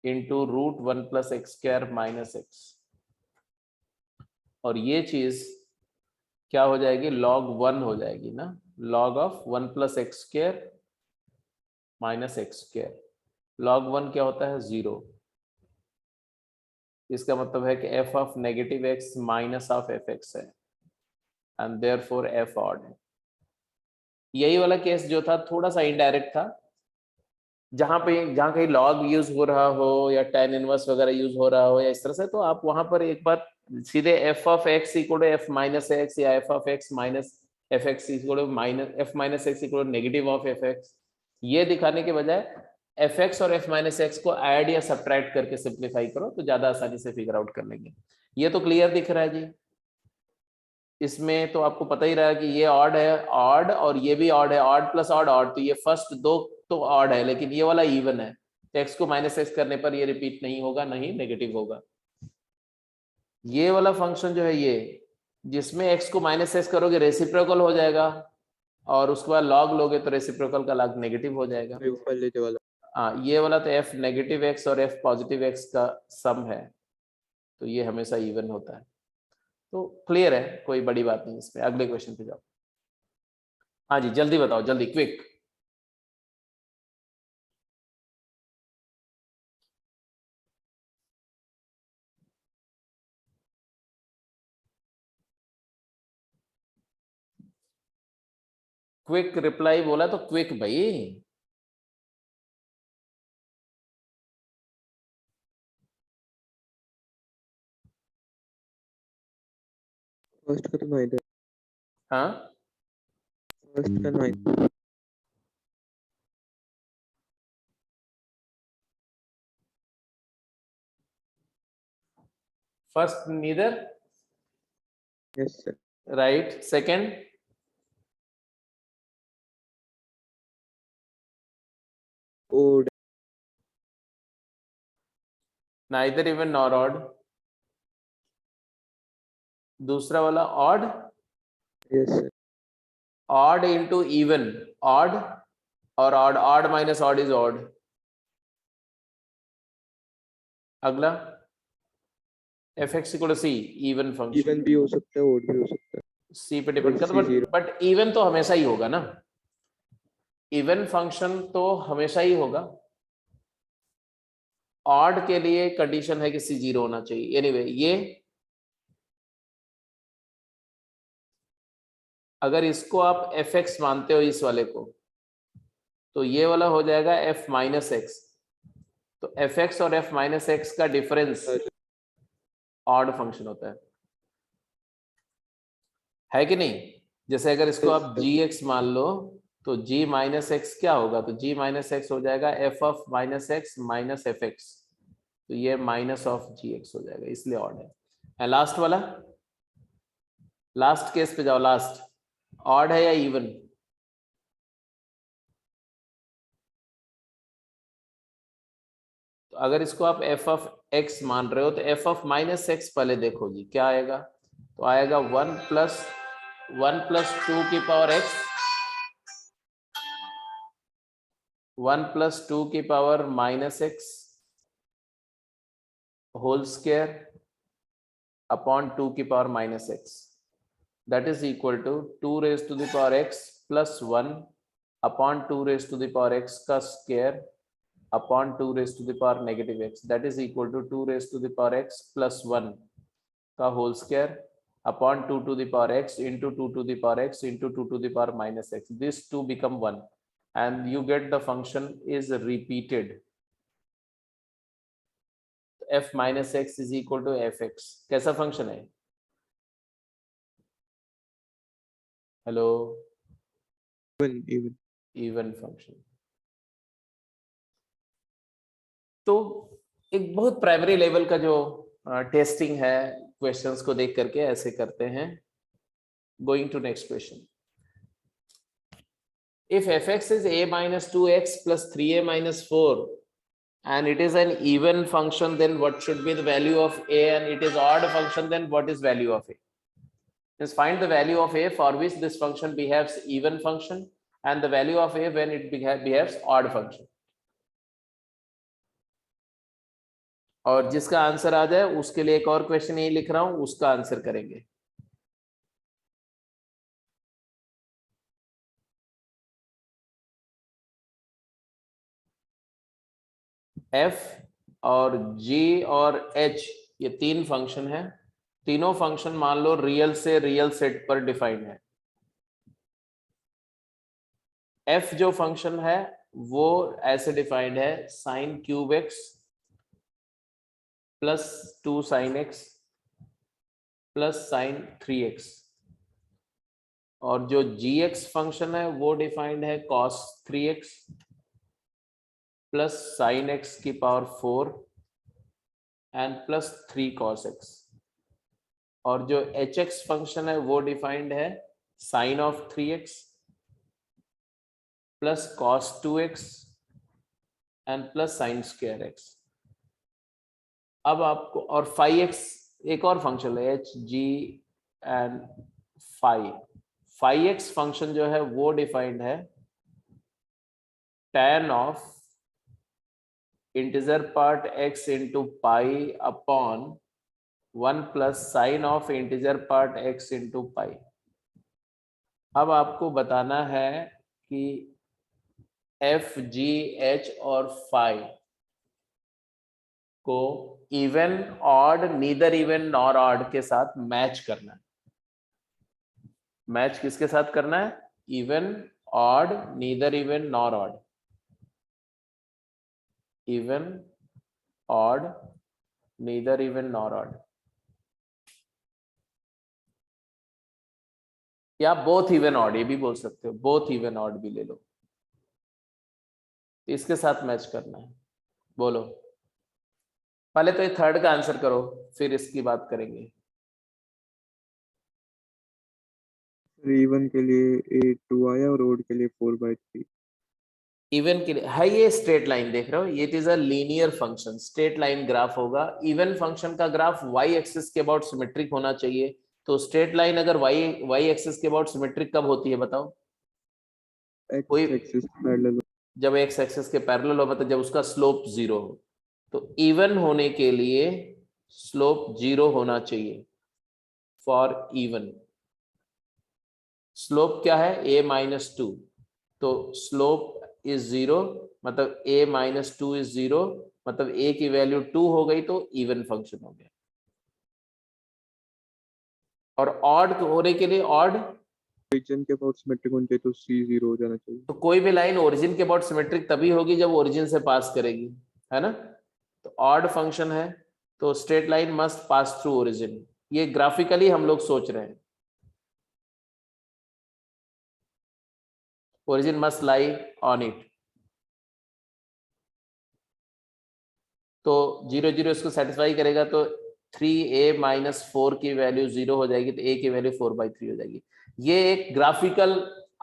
into root 1 plus x square minus x, और ये चीज क्या हो जाएगी? log 1 हो जाएगी ना, log of 1 plus x square minus x square, log 1 क्या होता है? 0। इसका मतलब है कि f of negative x minus of fx है एंड देयरफॉर f ऑड है। यही वाला केस जो था थोड़ा सा इनडायरेक्ट था, जहां कहीं log यूज हो रहा हो या tan इनवर्स वगैरह यूज हो रहा हो या इस तरह से, तो आप वहां पर एक बार सीधे f of x equal to f minus x या f of x minus fx equal to minus f minus x equal to negative of fx, ये दिखाने के बजाय fx और f माइनस एक्स को ऐड या सब्ट्रैक्ट करके सिंप्लीफाई करो तो ज्यादा आसानी से फिगर आउट कर लेंगे। ये तो क्लियर दिख रहा है जी, इसमें तो आपको पता ही रहा है कि ये ऑड है, ऑड और ये भी ऑड है, ऑड प्लस ऑड ऑड, तो ये फर्स्ट दो तो ऑड है लेकिन ये वाला इवन है, तो x को माइनस एक्स करने पर ये रिपीट नहीं होगा, नहीं नेगेटिव होगा। ये वाला फंक्शन जो है ये, जिसमें x को माइनस एक्स करोगे रेसिप्रोकल हो जाएगा और उसके बाद log लोगे तो रेसिप्रोकल का log नेगेटिव हो जाएगा। ऊपर लेते वाला। हाँ, ये वाला तो f नेगेटिव x और f पॉजिटिव x का सम है, तो ये हमेशा इवन होता है। तो क्लियर है, कोई बड़ी बात नहीं इसमें। अगले क्वेश्चन पे जाओ। हाँ जी, जल्दी बताओ, जल्दी, क्विक। क्विक रिप्लाई बोला तो क्विक भाई। फर्स्ट का तो 9 है, हाँ, फर्स्ट का 9। First neither, yes sir. Right. Second, odd. Neither even nor odd. दूसरा वाला odd, yes sir. Odd into even, odd और odd, odd minus odd is odd. अगला f x equal to c, even function. Even भी हो सकता है, ओड भी हो सकता है। सी पे डिपेंड करता C0। है, बट इवन तो हमेशा ही होगा ना, इवन फंक्शन तो हमेशा ही होगा। ऑड के लिए कंडीशन है कि सी जीरो होना चाहिए। एनीवे ये अगर इसको आप एफ एक्स मानते हो इस वाले को, तो ये वाला हो जाएगा एफ माइनस एक्स। तो एफ एक्स और एफ माइनस एक्स का डिफरेंस ऑड फंक्शन होता है कि नहीं? जैसे अगर इसको आप जी एक्स मान लो, तो जी माइनस एक्स क्या होगा? तो जी माइनस एक्स हो जाएगा F of minus x minus F x, तो ये माइनस ऑफ जी एक्स हो जाएगा, इसलिए ऑड है। लास्ट वाला, लास्ट केस पे जाओ। लास्ट ऑड है या इवन? तो अगर इसको आप एफ ऑफ एक्स मान रहे हो, तो एफ ऑफ माइनस एक्स पहले देखो जी क्या आएगा। तो आएगा 1 प्लस 2 की पावर एक्स, 1 प्लस 2 की power minus x whole square upon 2 की power minus x, that is equal to 2 raise to the power x plus 1 upon 2 raise to the power x का square upon 2 raise to the power negative x, that is equal to 2 raise to the power x plus 1 का whole square upon 2 to the power x into 2 to the power x into 2 to the power minus x. These two become 1 and you get the function is repeated. F minus x is equal to fx. कैसा फंक्शन है? Hello, even. Even function. तो एक बहुत प्राइमरी लेवल का जो टेस्टिंग है, क्वेश्चंस को देख करके ऐसे करते हैं। Going to next question. If fx is a minus 2x plus 3a minus 4 and it is an even function, then what should be the value of a? And it is odd function, then what is value of a? Just find the value of a for which this function behaves even function and the value of a when it behaves odd function. और जिसका आंसर आ जाए उसके लिए एक और क्वेश्चन यही लिख रहा हूं, उसका आंसर करेंगे। f और g और h ये तीन फंक्शन है। तीनों फंक्शन मान लो रियल से रियल सेट पर डिफाइंड है। f जो फंक्शन है वो ऐसे डिफाइंड है, sine cube x plus 2 sine x plus sign 3x, और जो gx फंक्शन है वो डिफाइंड है cos 3x plus sign x की power 4 and plus 3 cos x, और जो hx फंक्शन है वो डिफाइंड है sine of 3x plus cos 2x and plus sine square x। अब आपको और फाई एक्स एक और फंक्शन है h g and phi x function जो है वो डिफाइंड है tan of integer part x into pi upon 1 plus sine of integer part x into pi. अब आपको बताना है कि एफ जी एच और फाई को even odd, neither even nor odd के साथ मैच करना है। मैच किसके साथ करना है? Even odd, neither even nor odd. Even odd, neither even nor odd, या बोथ इवन ऑड, ये भी बोल सकते हो, बोथ इवन ऑड भी ले लो। इसके साथ मैच करना है। बोलो, पहले तो ये थर्ड का आंसर करो, फिर इसकी बात करेंगे। इवन के लिए 8 2 आया और ओड के लिए 4/3। इवन के लिए है ये स्ट्रेट लाइन, देख रहे हो, ये it is a linear function, straight line graph होगा। इवन फंक्शन का ग्राफ वाई एक्सिस के अबाउट सिमेट्रिक होना चाहिए। तो स्ट्रेट लाइन अगर वाई एक्सिस के अबाउट सिमेट्रिक कब होती है बताओ? कोई एक्स एक्सिस पैरेलल। जब एक्स एक्सिस के पैरेलल हो, मतलब जब उसका स्लोप 0 हो। तो इवन होने के लिए स्लोप 0 होना चाहिए फॉर इवन। स्लोप क्या है? a-2। तो स्लोप इज 0, मतलब a-2 इज 0, मतलब a की वैल्यू 2 हो गई तो इवन फंक्शन हो गया। और ऑड होने के लिए ऑड, ओरिजिन के अबाउट सिमेट्रिक होनी चाहिए तो C 0 हो जाना चाहिए। तो कोई भी लाइन ओरिजिन के अबाउट सिमेट्रिक तभी होगी जब ओरिजिन से पास करेगी, है ना? तो ऑड फंक्शन है तो straight line must pass through origin. ये ग्राफिकली हम लोग सोच रहे हैं, origin must lie on it। तो 0 0 इसको सेटिस्फाई करेगा तो 3a-4 की वैल्यू 0 हो जाएगी, तो a की वैल्यू 4/3 हो जाएगी। ये एक ग्राफिकल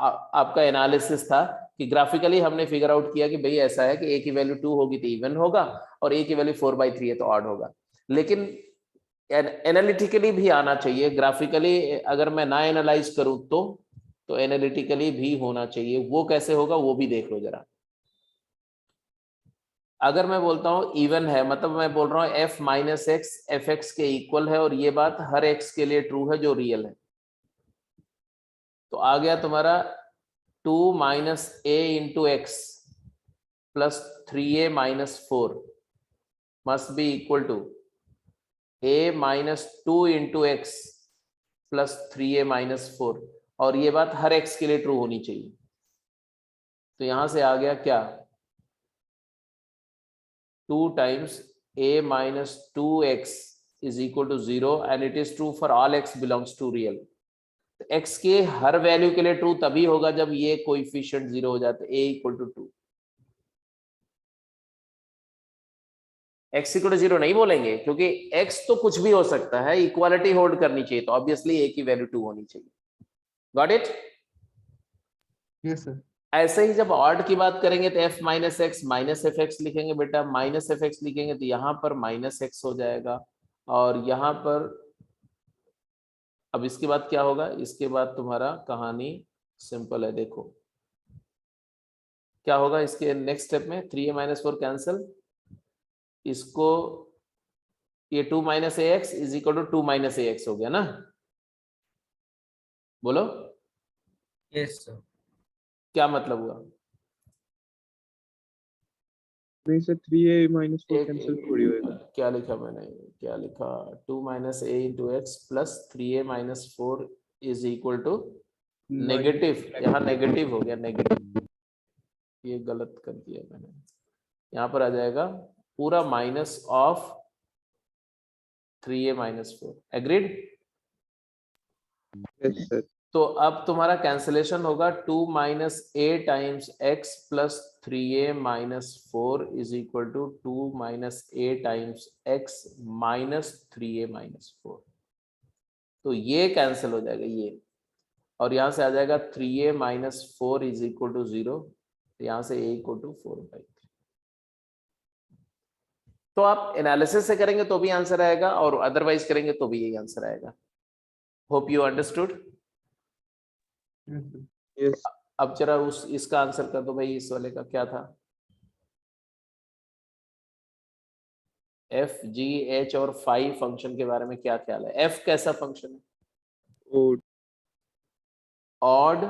आपका एनालिसिस था कि ग्राफिकली हमने फिगर आउट किया कि भाई ऐसा है कि a की वैल्यू 2 होगी तो इवन होगा, और a की वैल्यू 4/3 है तो ऑड होगा। लेकिन एनालिटिकली भी आना चाहिए। ग्राफिकली अगर मैं ना एनालाइज करूं तो एनालिटिकली भी होना चाहिए। वो कैसे होगा वो भी देख लो जरा। अगर मैं बोलता हूं इवन है, मतलब मैं बोल रहा हूं f minus x f x के इक्वल है, और ये बात हर x के लिए ट्रू है जो रियल है, तो आ गया तुम्हारा 2 minus a into x plus 3a-4 must be equal to a-2 into x plus 3a-4, और ये बात हर x के लिए ट्रू होनी चाहिए। तो यहां से आ गया क्या? 2 times a-2x is equal to 0, and it is true for all x belongs to real। तो x के हर वैल्यू के लिए ट्रू तभी होगा जब ये कोएफिशिएंट 0 हो जाता है, a equal to 2। x equal to 0 नहीं बोलेंगे क्योंकि x तो कुछ भी हो सकता है, इक्वालिटी होल्ड करनी चाहिए, तो ऑब्वियसली a की वैल्यू 2 होनी चाहिए। Got it? Yes sir. ऐसे ही जब ऑड की बात करेंगे तो f minus x minus F x लिखेंगे बेटा, माइनस एफ एक्स लिखेंगे तो यहाँ पर माइनस एक्स हो जाएगा, और यहाँ पर अब इसके बाद क्या होगा? इसके बाद तुम्हारा कहानी सिंपल है, देखो क्या होगा इसके नेक्स्ट स्टेप में। 3a-4 कैंसिल, इसको ये 2 minus a x is equal to 2 minus a x हो गया ना? बोलो यस सर। क्या मतलब हुआ? नहीं सर 3a - 4 एक कैंसिल थोड़ी होएगा। क्या लिखा मैंने, क्या लिखा? 2 minus a into x plus 3a-4 is equal to negative, यहाँ नेगेटिव हो गया, नेगेटिव, ये गलत कर दिया मैंने। यहाँ पर आ जाएगा पूरा minus of 3a-4। Agreed? Yes sir. तो अब तुम्हारा कैंसिलेशन होगा 2 minus a times x plus 3a-4 is equal to 2 minus a times x minus 3a-4। तो ये कैंसिल हो जाएगा ये, और यहां से आ जाएगा 3a-4 इज इक्वल टू 0, यहां से a इक्वल टू 4/3। तो आप एनालिसिस से करेंगे तो भी आंसर आएगा, और अदरवाइज करेंगे तो भी यही आंसर आएगा। Hope you understood. यस। अब जरा इसका आंसर कर दो भाई, इस वाले का क्या था? एफ जी एच और फाई फंक्शन के बारे में क्या ख्याल है? एफ कैसा फंक्शन है? Odd odd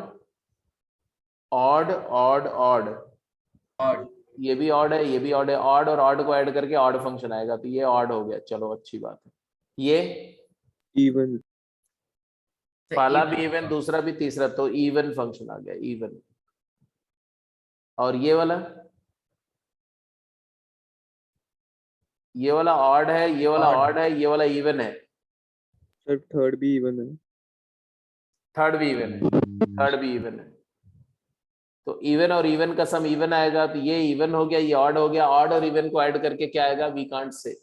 odd odd odd, Odd. ये भी ऑड है, ये भी ऑड है, ऑड और ऑड को ऐड करके ऑड फंक्शन आएगा, तो ये ऑड हो गया, चलो अच्छी बात है। ये इवन So पहला even भी इवन, दूसरा भी, तीसरा, तो इवन फंक्शन आ गया, इवन। और ये वाला ऑड है, ये वाला Odd. ऑड है, ये वाला इवन है, सर थर्ड भी इवन है। थर्ड भी इवन है, थर्ड भी इवन है। तो इवन और इवन का सम इवन आएगा, तो ये इवन हो गया, ये ऑड हो गया, ऑड और इवन को ऐड करके क्या आएगा? वी कांट से।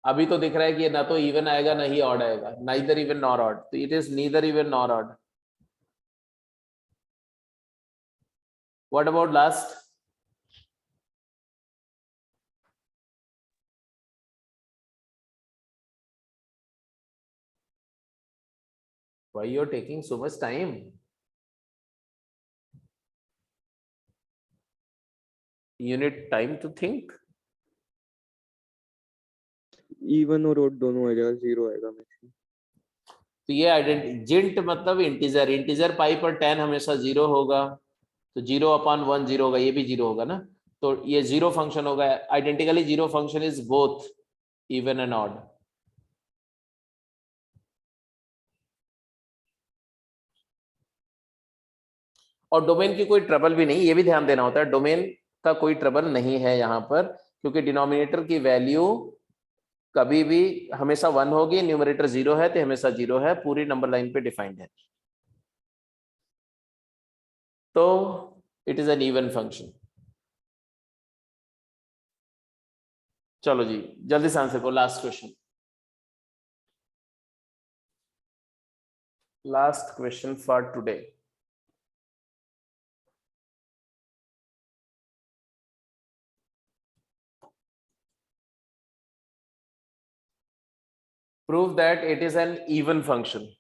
अभी तो दिख रहा है कि ये ना तो इवन आएगा ना ही ऑड आएगा, नाइदर इवन नॉर ऑड, तो it is neither even nor odd. What about last? Why you are taking so much time? You need time to think. Even और ओड दोनों आ जाएगा, जीरो आएगा मैक्सिमम। तो ये जिंट मतलब इंटीजर, इंटीजर पाई पर 10 हमेशा जीरो होगा, तो 0/1 जीरो होगा, ये भी जीरो होगा ना, तो ये जीरो फंक्शन होगा। Identically zero function is both even and odd. और डोमेन की कोई ट्रबल भी नहीं, ये भी ध्यान देना होता है, डोमेन का कोई ट्रबल नहीं है यहाँ पर, क्योंकि डिनोमिनेटर की वैल्यू कभी भी हमेशा 1 होगी, न्यूमरेटर 0 है तो हमेशा 0 है, पूरी नंबर लाइन पे डिफाइंड है, तो it is an even function. चलो जी जल्दी से आंसर करो, last question, last question for today. Prove that it is an even function.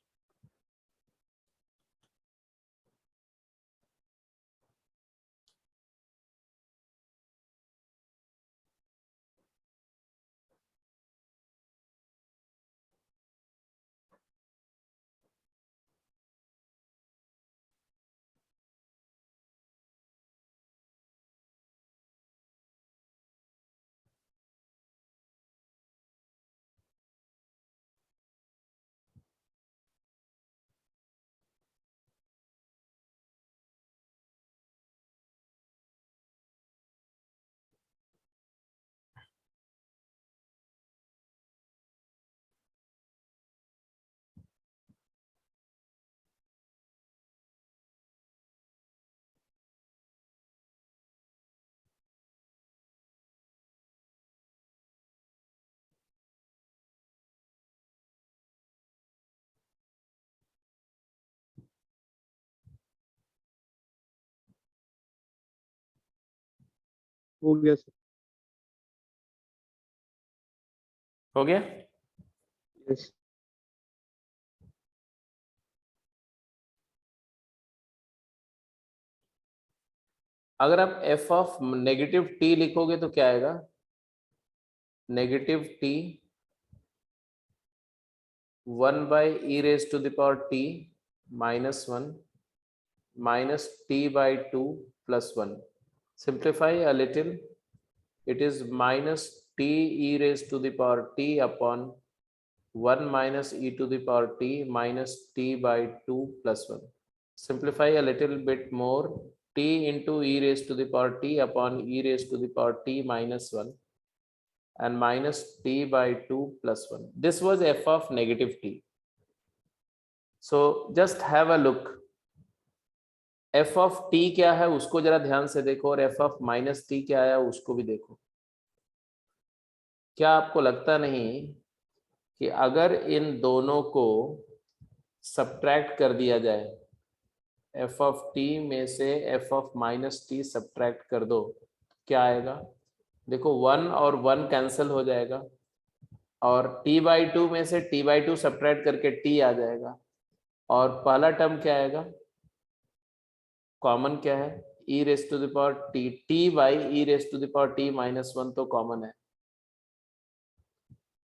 हो गया सर। हो गया? यस अगर आप f ऑफ नेगेटिव t लिखोगे तो क्या आएगा? Negative t 1/e⁻t -1 minus t/2 + 1. Simplify a little, it is minus t e⁻t upon 1 minus e⁻t minus t/2 + 1. Simplify a little bit more, t into e⁻t upon e⁻t minus 1 and minus t/2 + 1. This was f of negative t. So just have a look. f of t क्या है उसको जरा ध्यान से देखो, और f of minus t क्या है उसको भी देखो। क्या आपको लगता नहीं कि अगर इन दोनों को सब्ट्रैक्ट कर दिया जाए, f of t में से f of minus t subtract कर दो, क्या आएगा? देखो 1 और 1 कैंसिल हो जाएगा, और t/2 में से t/2 सब्ट्रैक्ट करके t आ जाएगा, और पहला टर्म क्या आएगा? कॉमन क्या है? e⁻t, t by e⁻t -1 तो कॉमन है,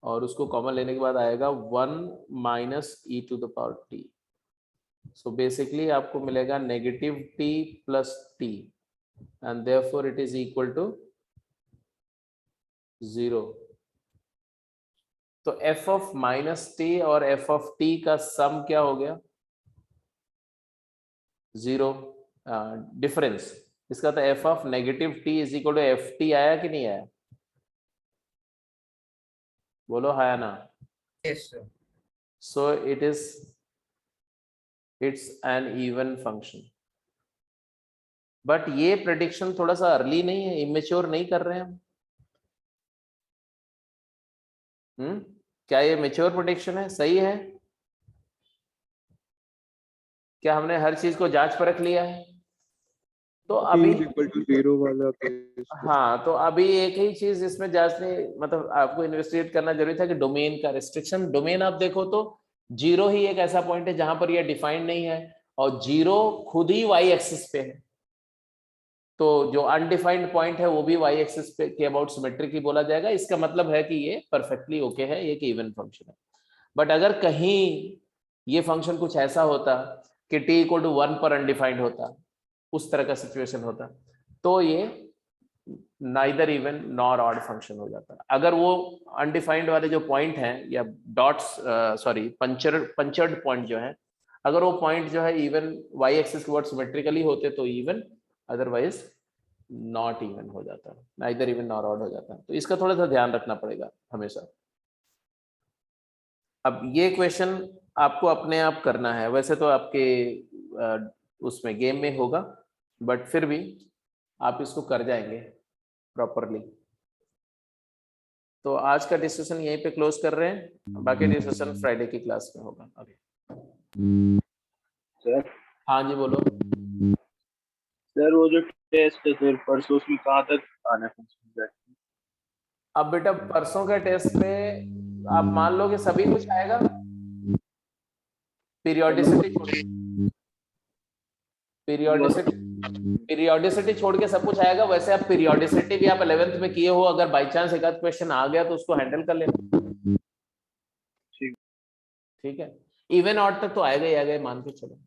और उसको कॉमन लेने के बाद आएगा 1 minus e to the power t. So basically आपको मिलेगा negative t plus t and therefore it is equal to 0। तो एफ ऑफ माइनस टी और एफ ऑफ टी का सम क्या हो गया? 0 डिफरेंस। इसका तो f of negative t is equal to f t आया कि नहीं आया? बोलो हाँ या ना? Yes, sir. So it's an even function. But ये प्रेडिक्शन थोड़ा सा अर्ली नहीं है, इमेच्योर नहीं कर रहे हैं हम? क्या ये मेच्योर प्रेडिक्शन है? सही है? क्या हमने हर चीज को जांच परख लिया है? तो अभी इक्वल टू 0 वाला केस। हाँ, तो अभी एक ही चीज इसमें जांचने, मतलब आपको इन्वेस्टिगेट करना जरूरी था कि डोमेन का रिस्ट्रिक्शन। डोमेन आप देखो तो 0 ही एक ऐसा पॉइंट है जहां पर ये डिफाइंड नहीं है, और 0 खुद ही वाई एक्सिस पे है। तो जो अनडिफाइंड पॉइंट है वो भी वाई एक्सिस पे के अबाउट सिमेट्रिक ही बोला जाएगा। इसका मतलब है कि ये परफेक्टली ओके है, ये इवन फंक्शन है। बट अगर कहीं ये फंक्शन कुछ ऐसा होता कि t इक्वल टू 1 पर अनडिफाइंड होता, उस तरह का सिचुएशन होता, तो ये neither even nor odd function हो जाता। अगर वो अनडिफाइंड वाले जो पॉइंट हैं या डॉट्स, सॉरी पंचर्ड पॉइंट जो है, अगर वो पॉइंट जो है इवन वाई एक्सिस के वर्ड सिमेट्रिकली होते तो इवन, अदरवाइज नॉट इवन हो जाता, नाइदर इवन नॉर ऑड हो जाता। तो इसका थोड़ा सा ध्यान रखना पड़ेगा हमेशा। अब ये क्वेश्चन आपको अपने आप करना है, वैसे तो आपके उसमें गेम में होगा, बट फिर भी आप इसको कर जाएंगे प्रॉपरली। तो आज का डिस्कशन यहीं पे क्लोज कर रहे हैं, बाकी डिस्कशन फ्राइडे की क्लास में होगा। अभी सर हाँ जी बोलो। सर वो जो टेस्ट है फिर परसों उसमें कहाँ तक आना है? अब बेटा परसों के टेस्ट पे आप मान लो कि सभी कुछ आएगा, पीरियोडिसिटी छोड़ के सब कुछ आएगा। वैसे आप पीरियोडिसिटी भी आप 11th में किए हो, अगर बाई चांस एक आध क्वेश्चन आ गया तो उसको हैंडल कर लेना। ठीक है, इवन ऑड तक तो आएगा ही आएगा, मान के चलो।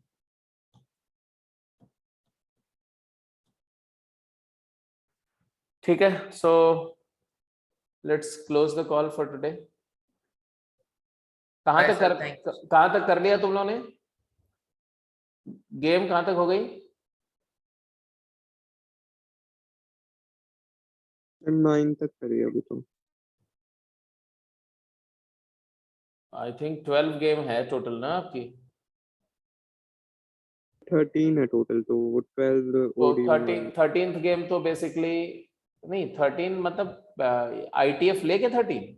ठीक है, so let's close the call for today. कहां Bye, तक sir. कर Thank you. कहां तक कर लिया तुम लोगों ने? गेम कहां तक हो गई? 9 तक करिए अभी तो। आई थिंक 12 गेम है टोटल ना आपकी? 13 है टोटल, तो वो 12 तो ओडी 13th गेम तो बेसिकली नहीं, 13 मतलब आईटीएफ लेके 13?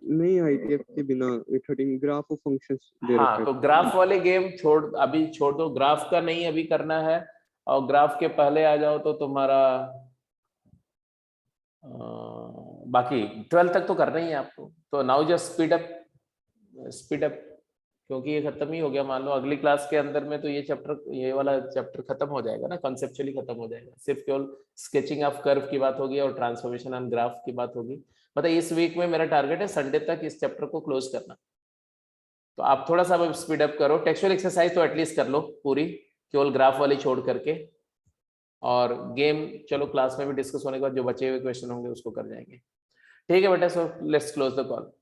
नहीं, आईटीएफ के बिना 13 ग्राफ ऑफ फंक्शंस दे रखा हाँ, है। तो ग्राफ वाले गेम अभी छोड़ दो, ग्राफ का नहीं अभी करना है। और ग्राफ के पहले आ जाओ तो तुम्हारा बाकी 12 तक तो करना ही है आपको। तो नाउ जस्ट स्पीड अप, क्योंकि ये खत्म ही हो गया। मान लो अगली क्लास के अंदर में तो ये वाला चैप्टर खत्म हो जाएगा ना, कॉन्सेप्चुअली खत्म हो जाएगा। सिर्फ केवल स्केचिंग ऑफ कर्व की बात होगी और ट्रांसफॉर्मेशन ऑन ग्राफ की बात होगी। मतलब इस वीक में मेरा टारगेट है संडे तक इस चैप्टर को क्लोज करना। तो आप थोड़ा सा स्पीड अप करो, टेक्सचुअल एक्सरसाइज तो एटलीस्ट कर लो पूरी, केवल ग्राफ वाली छोड़ करके। और गेम चलो क्लास में भी डिस्कस होने के बाद जो बचे हुए क्वेश्चन होंगे उसको कर जाएंगे। ठीक है बेटा, so let's close the call.